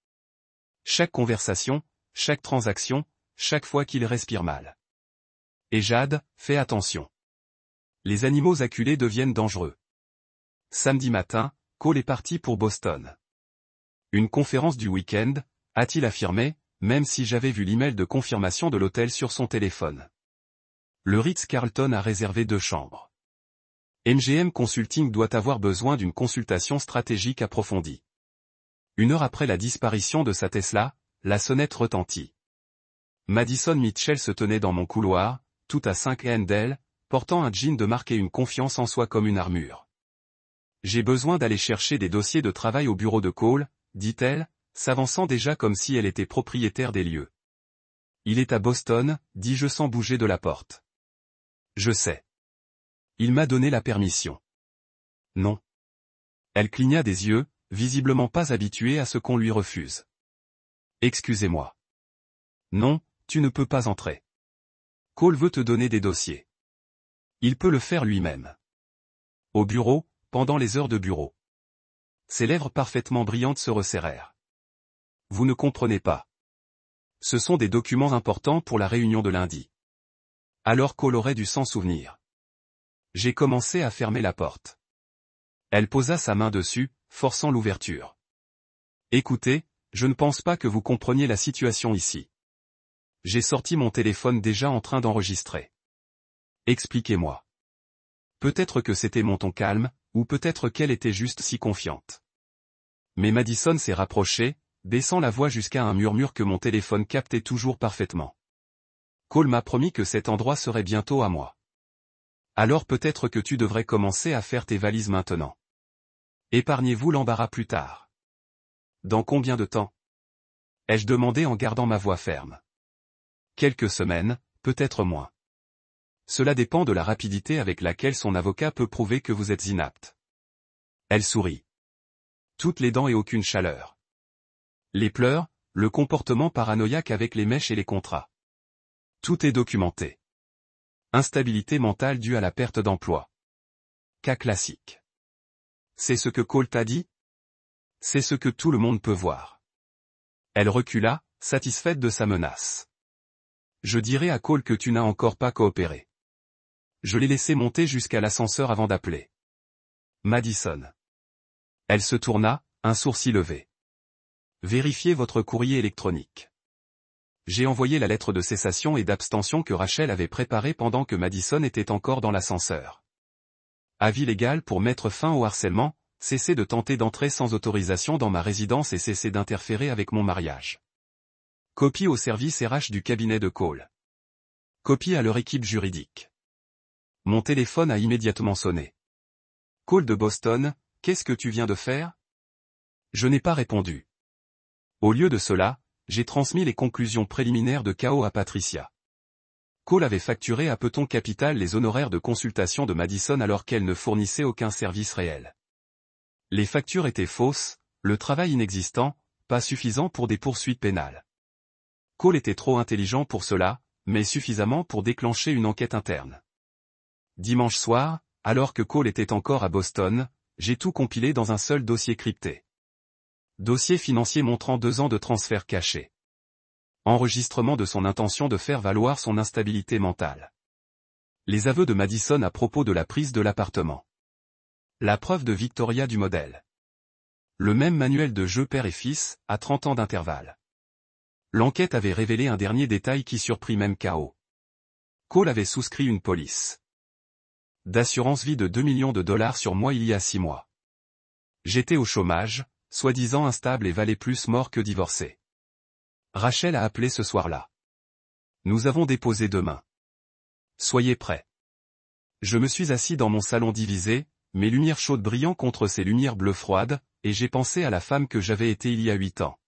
[SPEAKER 1] Chaque conversation, chaque transaction, chaque fois qu'il respire mal. Et Jade, fais attention. Les animaux acculés deviennent dangereux. Samedi matin, Cole est parti pour Boston. Une conférence du week-end, a-t-il affirmé, même si j'avais vu l'email de confirmation de l'hôtel sur son téléphone. Le Ritz-Carlton a réservé 2 chambres. MGM Consulting doit avoir besoin d'une consultation stratégique approfondie. 1 heure après la disparition de sa Tesla, la sonnette retentit. Madison Mitchell se tenait dans mon couloir, tout à 5 d'elle, portant un jean de marque et une confiance en soi comme une armure. J'ai besoin d'aller chercher des dossiers de travail au bureau de Cole, dit-elle, s'avançant déjà comme si elle était propriétaire des lieux. Il est à Boston, dis-je sans bouger de la porte. Je sais. Il m'a donné la permission. Non. Elle cligna des yeux, visiblement pas habituée à ce qu'on lui refuse. Excusez-moi. Non, tu ne peux pas entrer. Cole veut te donner des dossiers. Il peut le faire lui-même. Au bureau, pendant les heures de bureau. Ses lèvres parfaitement brillantes se resserrèrent. Vous ne comprenez pas. Ce sont des documents importants pour la réunion de lundi. Alors Cole aurait dû s'en souvenir. J'ai commencé à fermer la porte. Elle posa sa main dessus, forçant l'ouverture. Écoutez, je ne pense pas que vous compreniez la situation ici. J'ai sorti mon téléphone déjà en train d'enregistrer. Expliquez-moi. Peut-être que c'était mon ton calme, ou peut-être qu'elle était juste si confiante. Mais Madison s'est rapprochée, baissant la voix jusqu'à un murmure que mon téléphone captait toujours parfaitement. Cole m'a promis que cet endroit serait bientôt à moi. Alors peut-être que tu devrais commencer à faire tes valises maintenant. Épargnez-vous l'embarras plus tard. Dans combien de temps? Ai-je demandé en gardant ma voix ferme. Quelques semaines, peut-être moins. Cela dépend de la rapidité avec laquelle son avocat peut prouver que vous êtes inapte. Elle sourit. Toutes les dents et aucune chaleur. Les pleurs, le comportement paranoïaque avec les mèches et les contrats. Tout est documenté. Instabilité mentale due à la perte d'emploi. Cas classique. C'est ce que Cole t'a dit? C'est ce que tout le monde peut voir. Elle recula, satisfaite de sa menace. Je dirai à Cole que tu n'as encore pas coopéré. Je l'ai laissé monter jusqu'à l'ascenseur avant d'appeler Madison. Elle se tourna, un sourcil levé. Vérifiez votre courrier électronique. J'ai envoyé la lettre de cessation et d'abstention que Rachel avait préparée pendant que Madison était encore dans l'ascenseur. Avis légal pour mettre fin au harcèlement, cesser de tenter d'entrer sans autorisation dans ma résidence et cesser d'interférer avec mon mariage. Copie au service RH du cabinet de Cole. Copie à leur équipe juridique. Mon téléphone a immédiatement sonné. Cole de Boston, qu'est-ce que tu viens de faire? Je n'ai pas répondu. Au lieu de cela, j'ai transmis les conclusions préliminaires de K.O. à Patricia. Cole avait facturé à Peton Capital les honoraires de consultation de Madison alors qu'elle ne fournissait aucun service réel. Les factures étaient fausses, le travail inexistant, pas suffisant pour des poursuites pénales. Cole était trop intelligent pour cela, mais suffisamment pour déclencher une enquête interne. Dimanche soir, alors que Cole était encore à Boston, j'ai tout compilé dans un seul dossier crypté. Dossier financier montrant 2 ans de transfert caché. Enregistrement de son intention de faire valoir son instabilité mentale. Les aveux de Madison à propos de la prise de l'appartement. La preuve de Victoria du modèle. Le même manuel de jeu père et fils, à 30 ans d'intervalle. L'enquête avait révélé un dernier détail qui surprit même K.O. Cole avait souscrit une police d'assurance vie de 2 millions de dollars sur moi il y a 6 mois. J'étais au chômage, soi-disant instable et valais plus mort que divorcé. Rachel a appelé ce soir-là. Nous avons déposé demain. Soyez prêts. Je me suis assis dans mon salon divisé, mes lumières chaudes brillant contre ces lumières bleues froides, et j'ai pensé à la femme que j'avais été il y a 8 ans.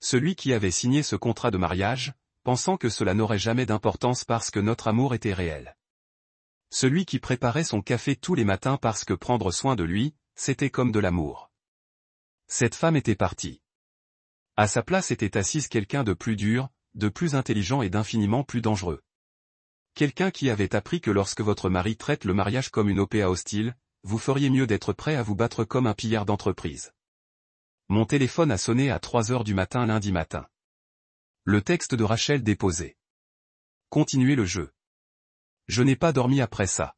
[SPEAKER 1] Celui qui avait signé ce contrat de mariage, pensant que cela n'aurait jamais d'importance parce que notre amour était réel. Celui qui préparait son café tous les matins parce que prendre soin de lui, c'était comme de l'amour. Cette femme était partie. À sa place était assise quelqu'un de plus dur, de plus intelligent et d'infiniment plus dangereux. Quelqu'un qui avait appris que lorsque votre mari traite le mariage comme une OPA hostile, vous feriez mieux d'être prêt à vous battre comme un pillard d'entreprise. Mon téléphone a sonné à 3 heures du matin lundi matin. Le texte de Rachel déposé. Continuez le jeu. Je n'ai pas dormi après ça.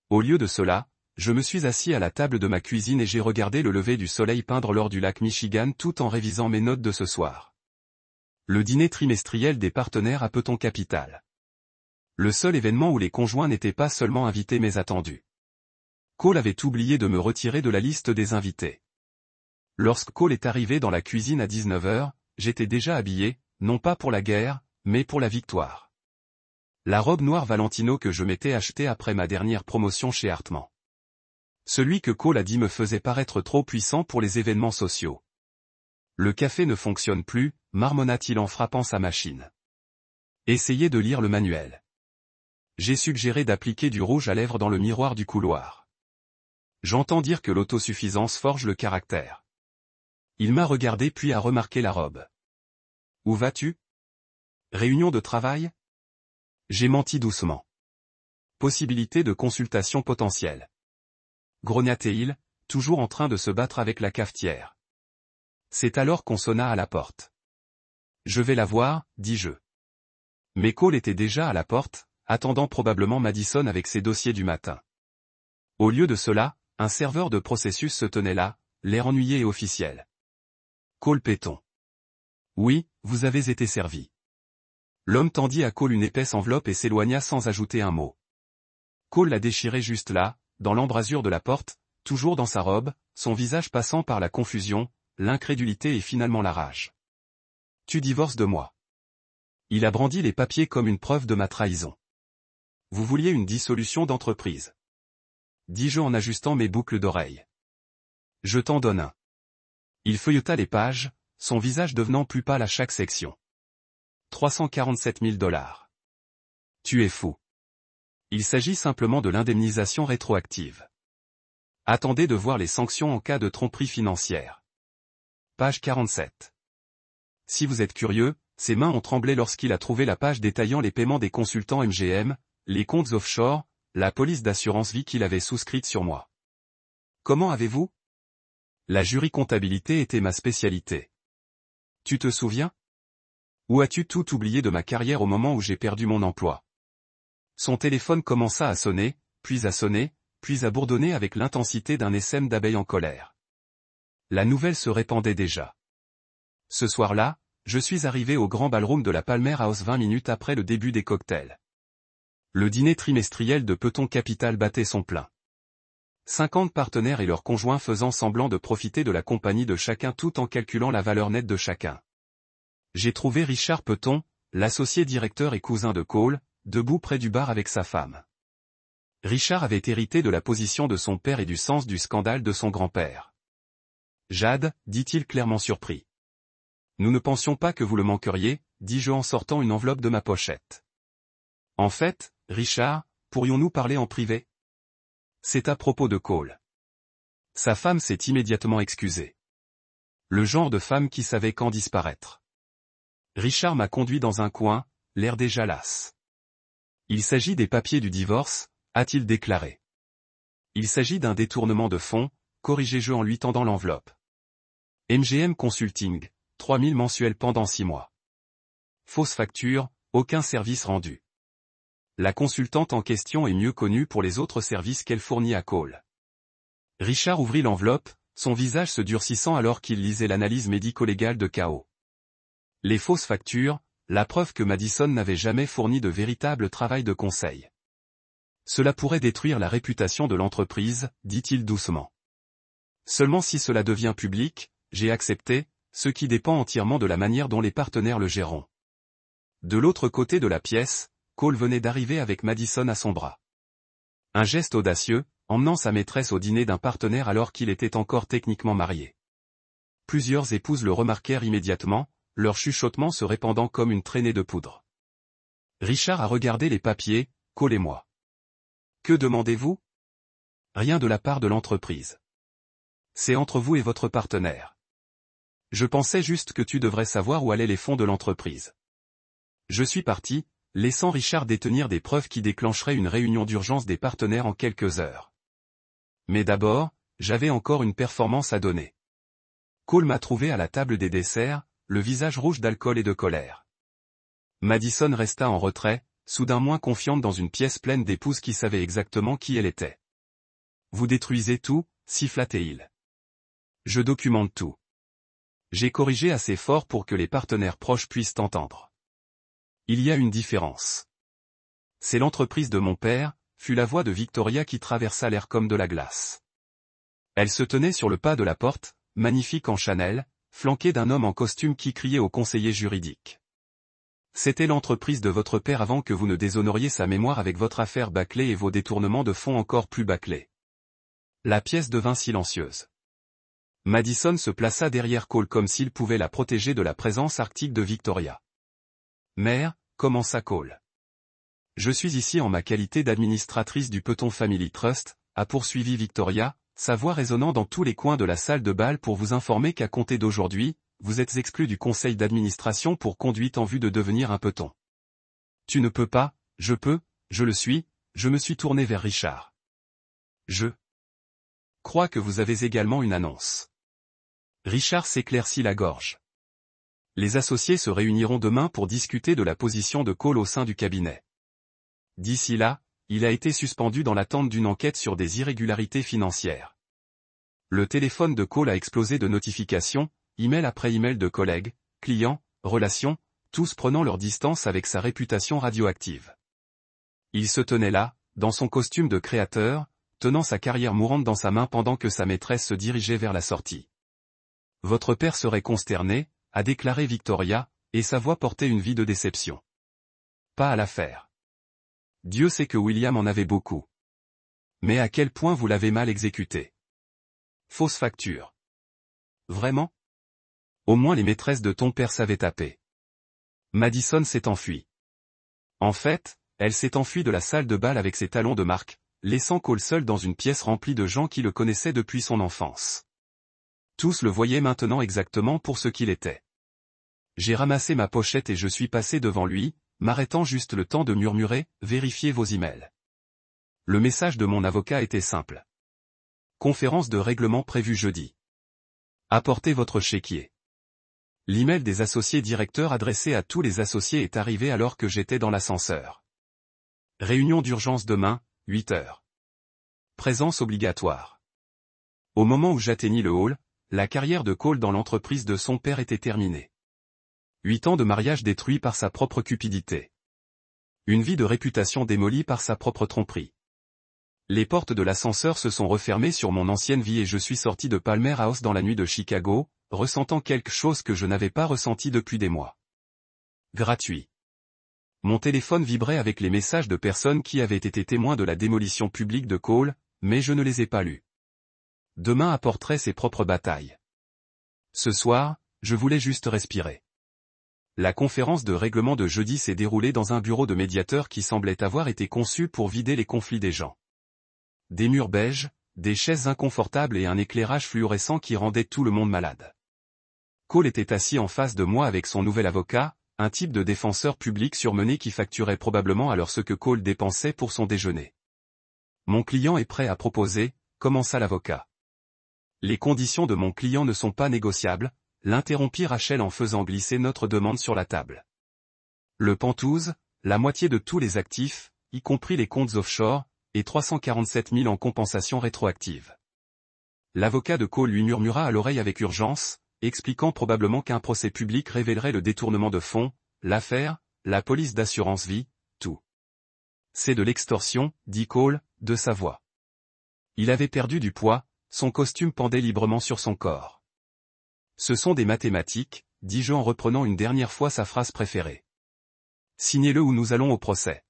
[SPEAKER 1] Au lieu de cela, je me suis assis à la table de ma cuisine et j'ai regardé le lever du soleil peindre l'or du lac Michigan tout en révisant mes notes de ce soir. Le dîner trimestriel des partenaires à Peton Capital. Le seul événement où les conjoints n'étaient pas seulement invités mais attendus. Cole avait oublié de me retirer de la liste des invités. Lorsque Cole est arrivé dans la cuisine à 19 h, j'étais déjà habillé, non pas pour la guerre, mais pour la victoire. La robe noire Valentino que je m'étais achetée après ma dernière promotion chez Hartmann. Celui que Cole a dit me faisait paraître trop puissant pour les événements sociaux. Le café ne fonctionne plus, marmonna-t-il en frappant sa machine. Essayez de lire le manuel. J'ai suggéré d'appliquer du rouge à lèvres dans le miroir du couloir. J'entends dire que l'autosuffisance forge le caractère. Il m'a regardé puis a remarqué la robe. Où vas-tu? Réunion de travail? J'ai menti doucement. Possibilité de consultation potentielle. Grognatait-il, toujours en train de se battre avec la cafetière. C'est alors qu'on sonna à la porte. Je vais la voir, dis-je. Mais Cole était déjà à la porte, attendant probablement Madison avec ses dossiers du matin. Au lieu de cela, un serveur de processus se tenait là, l'air ennuyé et officiel. Cole Péton. Oui, vous avez été servi. L'homme tendit à Cole une épaisse enveloppe et s'éloigna sans ajouter un mot. Cole la déchirait juste là, dans l'embrasure de la porte, toujours dans sa robe, son visage passant par la confusion, l'incrédulité et finalement la rage. Tu divorces de moi. Il a brandi les papiers comme une preuve de ma trahison. Vous vouliez une dissolution d'entreprise. Dis-je en ajustant mes boucles d'oreilles. Je t'en donne un. Il feuilleta les pages, son visage devenant plus pâle à chaque section. 347 000 $. Tu es fou. Il s'agit simplement de l'indemnisation rétroactive. Attendez de voir les sanctions en cas de tromperie financière. Page 47. Si vous êtes curieux, ses mains ont tremblé lorsqu'il a trouvé la page détaillant les paiements des consultants MGM, les comptes offshore, la police d'assurance vie qu'il avait souscrite sur moi. Comment avez-vous? La jury comptabilité était ma spécialité. Tu te souviens? Ou as-tu tout oublié de ma carrière au moment où j'ai perdu mon emploi? Son téléphone commença à sonner, puis à bourdonner avec l'intensité d'un essaim d'abeilles en colère. La nouvelle se répandait déjà. Ce soir-là, je suis arrivé au grand ballroom de la Palmer House 20 minutes après le début des cocktails. Le dîner trimestriel de Peton Capital battait son plein. 50 partenaires et leurs conjoints faisant semblant de profiter de la compagnie de chacun tout en calculant la valeur nette de chacun. J'ai trouvé Richard Peton, l'associé directeur et cousin de Cole, debout près du bar avec sa femme. Richard avait hérité de la position de son père et du sens du scandale de son grand-père. Jade, dit-il clairement surpris. Nous ne pensions pas que vous le manqueriez, dis-je en sortant une enveloppe de ma pochette. En fait, Richard, pourrions-nous parler en privé? C'est à propos de Cole. Sa femme s'est immédiatement excusée. Le genre de femme qui savait quand disparaître. Richard m'a conduit dans un coin, l'air déjà las. Il s'agit des papiers du divorce, a-t-il déclaré. Il s'agit d'un détournement de fonds, corrigez-je en lui tendant l'enveloppe. MGM Consulting, 3000 mensuels pendant 6 mois. Fausse facture, aucun service rendu. La consultante en question est mieux connue pour les autres services qu'elle fournit à Cole. Richard ouvrit l'enveloppe, son visage se durcissant alors qu'il lisait l'analyse médico-légale de KO. Les fausses factures, la preuve que Madison n'avait jamais fourni de véritable travail de conseil. Cela pourrait détruire la réputation de l'entreprise, dit-il doucement. Seulement si cela devient public, j'ai accepté, ce qui dépend entièrement de la manière dont les partenaires le géreront. De l'autre côté de la pièce, Cole venait d'arriver avec Madison à son bras. Un geste audacieux, emmenant sa maîtresse au dîner d'un partenaire alors qu'il était encore techniquement marié. Plusieurs épouses le remarquèrent immédiatement, leur chuchotement se répandant comme une traînée de poudre. Richard a regardé les papiers, Cole et moi. Que demandez-vous? Rien de la part de l'entreprise. C'est entre vous et votre partenaire. Je pensais juste que tu devrais savoir où allaient les fonds de l'entreprise. Je suis parti, laissant Richard détenir des preuves qui déclencheraient une réunion d'urgence des partenaires en quelques heures. Mais d'abord, j'avais encore une performance à donner. Cole m'a trouvé à la table des desserts, le visage rouge d'alcool et de colère. Madison resta en retrait, soudain moins confiante dans une pièce pleine d'épouses qui savaient exactement qui elle était. Vous détruisez tout, siffla-t-il. Je documente tout. J'ai corrigé assez fort pour que les partenaires proches puissent entendre. Il y a une différence. C'est l'entreprise de mon père, fut la voix de Victoria qui traversa l'air comme de la glace. Elle se tenait sur le pas de la porte, magnifique en Chanel, flanquée d'un homme en costume qui criait au conseiller juridique. C'était l'entreprise de votre père avant que vous ne déshonoriez sa mémoire avec votre affaire bâclée et vos détournements de fonds encore plus bâclés. La pièce devint silencieuse. Madison se plaça derrière Cole comme s'il pouvait la protéger de la présence arctique de Victoria. Mère, commença Cole. Je suis ici en ma qualité d'administratrice du Peton Family Trust, a poursuivi Victoria, sa voix résonnant dans tous les coins de la salle de bal pour vous informer qu'à compter d'aujourd'hui, vous êtes exclu du conseil d'administration pour conduite en vue de devenir un Peton. Tu ne peux pas, je peux, je le suis, je me suis tourné vers Richard. Je crois que vous avez également une annonce. Richard s'éclaircit la gorge. Les associés se réuniront demain pour discuter de la position de Cole au sein du cabinet. D'ici là, il a été suspendu dans l'attente d'une enquête sur des irrégularités financières. Le téléphone de Cole a explosé de notifications, email après email de collègues, clients, relations, tous prenant leur distance avec sa réputation radioactive. Il se tenait là, dans son costume de créateur, tenant sa carrière mourante dans sa main pendant que sa maîtresse se dirigeait vers la sortie. Votre père serait consterné, a déclaré Victoria, et sa voix portait une vie de déception. Pas à l'affaire. Dieu sait que William en avait beaucoup. Mais à quel point vous l'avez mal exécuté. Fausse facture. Vraiment? Au moins les maîtresses de ton père savaient taper. Madison s'est enfuie. En fait, elle s'est enfuie de la salle de bal avec ses talons de marque, laissant Cole seul dans une pièce remplie de gens qui le connaissaient depuis son enfance. Tous le voyaient maintenant exactement pour ce qu'il était. J'ai ramassé ma pochette et je suis passé devant lui, m'arrêtant juste le temps de murmurer « Vérifiez vos emails ». Le message de mon avocat était simple. Conférence de règlement prévue jeudi. Apportez votre chéquier. L'email des associés directeurs adressé à tous les associés est arrivé alors que j'étais dans l'ascenseur. Réunion d'urgence demain, 8 heures. Présence obligatoire. Au moment où j'atteignis le hall, la carrière de Cole dans l'entreprise de son père était terminée. 8 ans de mariage détruits par sa propre cupidité. Une vie de réputation démolie par sa propre tromperie. Les portes de l'ascenseur se sont refermées sur mon ancienne vie et je suis sorti de Palmer House dans la nuit de Chicago, ressentant quelque chose que je n'avais pas ressenti depuis des mois. Gratuit. Mon téléphone vibrait avec les messages de personnes qui avaient été témoins de la démolition publique de Cole, mais je ne les ai pas lus. Demain apporterait ses propres batailles. Ce soir, je voulais juste respirer. La conférence de règlement de jeudi s'est déroulée dans un bureau de médiateur qui semblait avoir été conçu pour vider les conflits des gens. Des murs beiges, des chaises inconfortables et un éclairage fluorescent qui rendait tout le monde malade. Cole était assis en face de moi avec son nouvel avocat, un type de défenseur public surmené qui facturait probablement alors ce que Cole dépensait pour son déjeuner. Mon client est prêt à proposer, commença l'avocat. Les conditions de mon client ne sont pas négociables, l'interrompit Rachel en faisant glisser notre demande sur la table. Le Penthouse, la moitié de tous les actifs, y compris les comptes offshore, et 347 000 en compensation rétroactive. L'avocat de Cole lui murmura à l'oreille avec urgence, expliquant probablement qu'un procès public révélerait le détournement de fonds, l'affaire, la police d'assurance vie, tout. C'est de l'extorsion, dit Cole, de sa voix. Il avait perdu du poids, son costume pendait librement sur son corps. Ce sont des mathématiques, dis-je en reprenant une dernière fois sa phrase préférée. Signez-le ou nous allons au procès.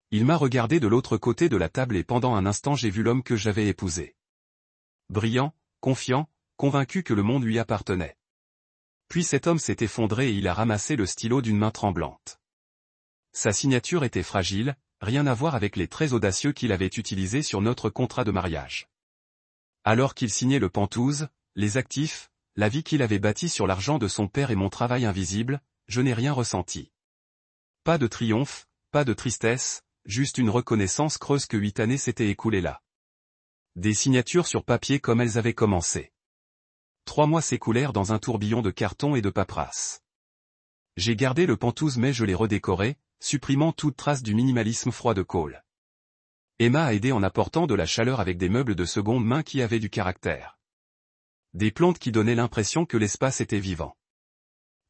[SPEAKER 1] Il m'a regardé de l'autre côté de la table et pendant un instant j'ai vu l'homme que j'avais épousé. Brillant, confiant, convaincu que le monde lui appartenait. Puis cet homme s'est effondré et il a ramassé le stylo d'une main tremblante. Sa signature était fragile, rien à voir avec les traits audacieux qu'il avait utilisés sur notre contrat de mariage. Alors qu'il signait le Penthouse, les actifs, la vie qu'il avait bâtie sur l'argent de son père et mon travail invisible, je n'ai rien ressenti. Pas de triomphe, pas de tristesse, juste une reconnaissance creuse que 8 années s'étaient écoulées là. Des signatures sur papier comme elles avaient commencé. 3 mois s'écoulèrent dans un tourbillon de carton et de paperasse. J'ai gardé le Penthouse mais je l'ai redécoré, supprimant toute trace du minimalisme froid de Cole. Emma a aidé en apportant de la chaleur avec des meubles de seconde main qui avaient du caractère. Des plantes qui donnaient l'impression que l'espace était vivant.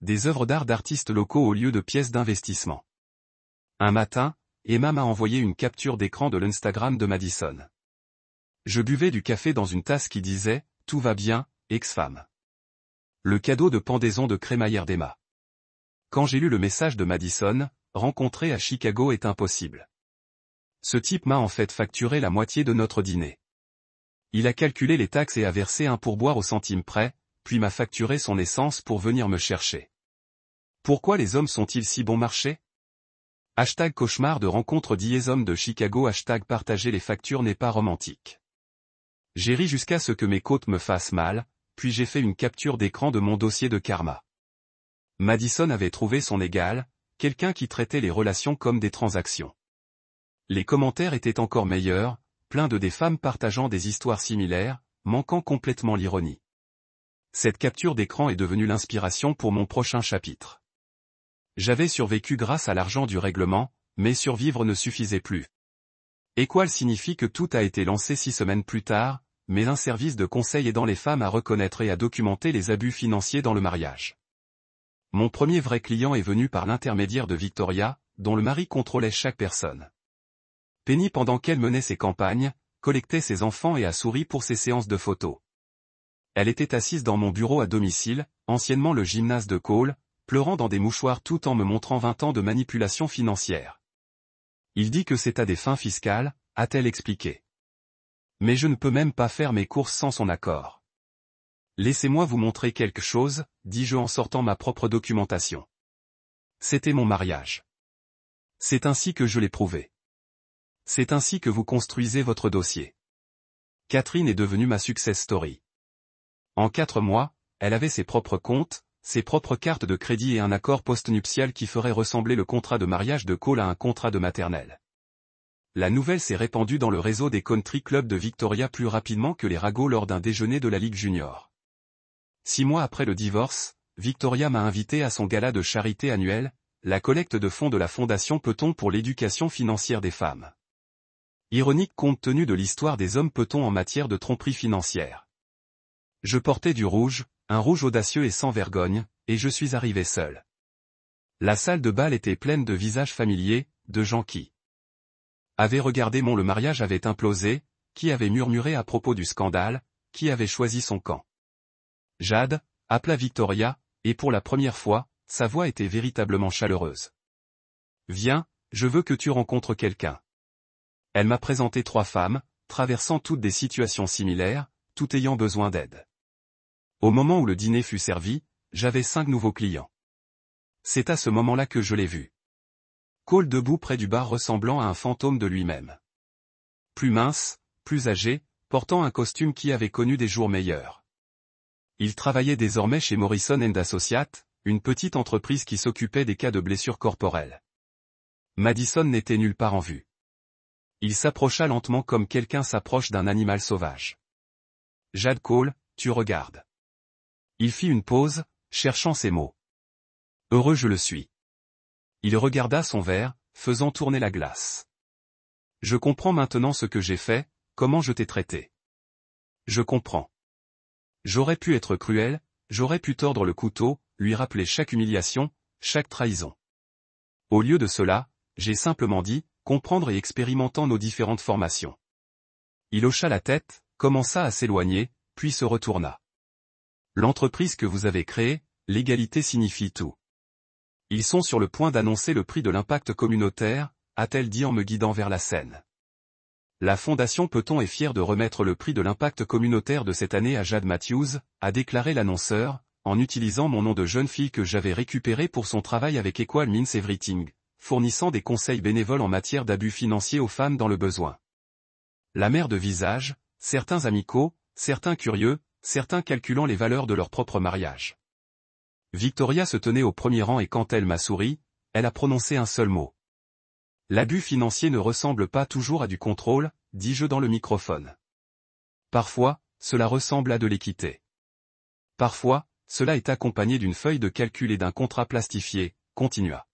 [SPEAKER 1] Des œuvres d'art d'artistes locaux au lieu de pièces d'investissement. Un matin, Emma m'a envoyé une capture d'écran de l'Instagram de Madison. Je buvais du café dans une tasse qui disait « Tout va bien, ex-femme ». Le cadeau de pendaison de crémaillère d'Emma. Quand j'ai lu le message de Madison, rencontrer à Chicago est impossible. Ce type m'a en fait facturé la moitié de notre dîner. Il a calculé les taxes et a versé un pourboire au centime près, puis m'a facturé son essence pour venir me chercher. Pourquoi les hommes sont-ils si bon marché ? #cauchemar de rencontre hommes de Chicago #partager les factures n'est pas romantique. J'ai ri jusqu'à ce que mes côtes me fassent mal, puis j'ai fait une capture d'écran de mon dossier de karma. Madison avait trouvé son égal, quelqu'un qui traitait les relations comme des transactions. Les commentaires étaient encore meilleurs, plein de des femmes partageant des histoires similaires, manquant complètement l'ironie. Cette capture d'écran est devenue l'inspiration pour mon prochain chapitre. J'avais survécu grâce à l'argent du règlement, mais survivre ne suffisait plus. Équal signifie que tout a été lancé 6 semaines plus tard, mais un service de conseil aidant les femmes à reconnaître et à documenter les abus financiers dans le mariage. Mon premier vrai client est venu par l'intermédiaire de Victoria, dont le mari contrôlait chaque personne. Penny pendant qu'elle menait ses campagnes, collectait ses enfants et a souri pour ses séances de photos. Elle était assise dans mon bureau à domicile, anciennement le gymnase de Cole, pleurant dans des mouchoirs tout en me montrant 20 ans de manipulation financière. Il dit que c'est à des fins fiscales, a-t-elle expliqué. Mais je ne peux même pas faire mes courses sans son accord. Laissez-moi vous montrer quelque chose, dis-je en sortant ma propre documentation. C'était mon mariage. C'est ainsi que je l'ai prouvé. C'est ainsi que vous construisez votre dossier. Catherine est devenue ma success story. En 4 mois, elle avait ses propres comptes, ses propres cartes de crédit et un accord postnuptial qui ferait ressembler le contrat de mariage de Cole à un contrat de maternelle. La nouvelle s'est répandue dans le réseau des country clubs de Victoria plus rapidement que les ragots lors d'un déjeuner de la Ligue Junior. 6 mois après le divorce, Victoria m'a invité à son gala de charité annuel, la collecte de fonds de la Fondation Peton pour l'éducation financière des femmes. Ironique compte tenu de l'histoire des hommes Peton en matière de tromperie financière. Je portais du rouge, un rouge audacieux et sans vergogne, et je suis arrivé seul. La salle de bal était pleine de visages familiers, de gens qui avaient regardé le mariage avait implosé, qui avaient murmuré à propos du scandale, qui avait choisi son camp. Jade, appela Victoria, et pour la première fois, sa voix était véritablement chaleureuse. Viens, je veux que tu rencontres quelqu'un. Elle m'a présenté 3 femmes, traversant toutes des situations similaires, toutes ayant besoin d'aide. Au moment où le dîner fut servi, j'avais 5 nouveaux clients. C'est à ce moment-là que je l'ai vu. Cole debout près du bar ressemblant à un fantôme de lui-même. Plus mince, plus âgé, portant un costume qui avait connu des jours meilleurs. Il travaillait désormais chez Morrison & Associates, une petite entreprise qui s'occupait des cas de blessures corporelles. Madison n'était nulle part en vue. Il s'approcha lentement comme quelqu'un s'approche d'un animal sauvage. Jade Cole, tu regardes. Il fit une pause, cherchant ses mots. Heureux je le suis. Il regarda son verre, faisant tourner la glace. Je comprends maintenant ce que j'ai fait, comment je t'ai traité. Je comprends. J'aurais pu être cruel, j'aurais pu tordre le couteau, lui rappeler chaque humiliation, chaque trahison. Au lieu de cela, j'ai simplement dit, comprendre et expérimentant nos différentes formations. Il hocha la tête, commença à s'éloigner, puis se retourna. L'entreprise que vous avez créée, l'égalité signifie tout. Ils sont sur le point d'annoncer le prix de l'impact communautaire, a-t-elle dit en me guidant vers la scène. La Fondation Peloton est fière de remettre le prix de l'impact communautaire de cette année à Jade Matthews, a déclaré l'annonceur, en utilisant mon nom de jeune fille que j'avais récupéré pour son travail avec Equal Means Everything, fournissant des conseils bénévoles en matière d'abus financiers aux femmes dans le besoin. La mère de visage, certains amicaux, certains curieux, certains calculant les valeurs de leur propre mariage. Victoria se tenait au premier rang et quand elle m'a souri, elle a prononcé un seul mot. L'abus financier ne ressemble pas toujours à du contrôle, dis-je dans le microphone. Parfois, cela ressemble à de l'équité. Parfois, cela est accompagné d'une feuille de calcul et d'un contrat plastifié, continua.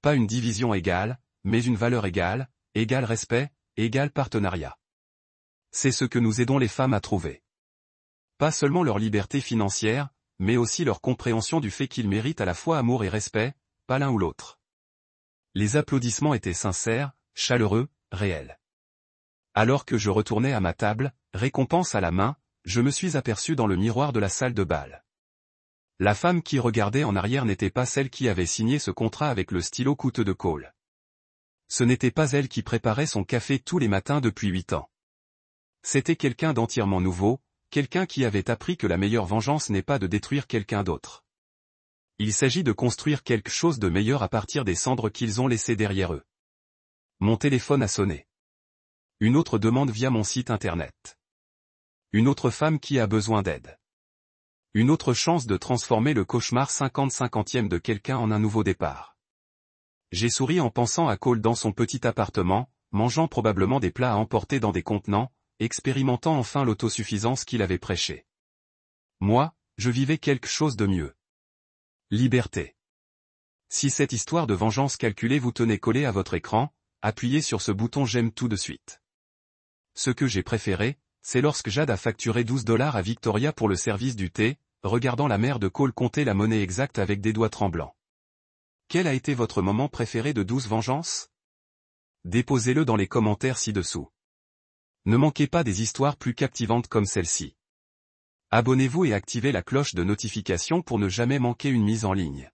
[SPEAKER 1] Pas une division égale, mais une valeur égale, égal respect, égal partenariat. C'est ce que nous aidons les femmes à trouver. Pas seulement leur liberté financière, mais aussi leur compréhension du fait qu'ils méritent à la fois amour et respect, pas l'un ou l'autre. Les applaudissements étaient sincères, chaleureux, réels. Alors que je retournais à ma table, récompense à la main, je me suis aperçu dans le miroir de la salle de bal. La femme qui regardait en arrière n'était pas celle qui avait signé ce contrat avec le stylo coûteux de Cole. Ce n'était pas elle qui préparait son café tous les matins depuis 8 ans. C'était quelqu'un d'entièrement nouveau, quelqu'un qui avait appris que la meilleure vengeance n'est pas de détruire quelqu'un d'autre. Il s'agit de construire quelque chose de meilleur à partir des cendres qu'ils ont laissées derrière eux. Mon téléphone a sonné. Une autre demande via mon site internet. Une autre femme qui a besoin d'aide. Une autre chance de transformer le cauchemar 50-50e de quelqu'un en un nouveau départ. J'ai souri en pensant à Cole dans son petit appartement, mangeant probablement des plats à emporter dans des contenants, expérimentant enfin l'autosuffisance qu'il avait prêchée. Moi, je vivais quelque chose de mieux. Liberté. Si cette histoire de vengeance calculée vous tenait collé à votre écran, appuyez sur ce bouton j'aime tout de suite. Ce que j'ai préféré, c'est lorsque Jade a facturé $12 à Victoria pour le service du thé, regardant la mère de Cole compter la monnaie exacte avec des doigts tremblants. Quel a été votre moment préféré de douce vengeance? Déposez-le dans les commentaires ci-dessous. Ne manquez pas des histoires plus captivantes comme celle-ci. Abonnez-vous et activez la cloche de notification pour ne jamais manquer une mise en ligne.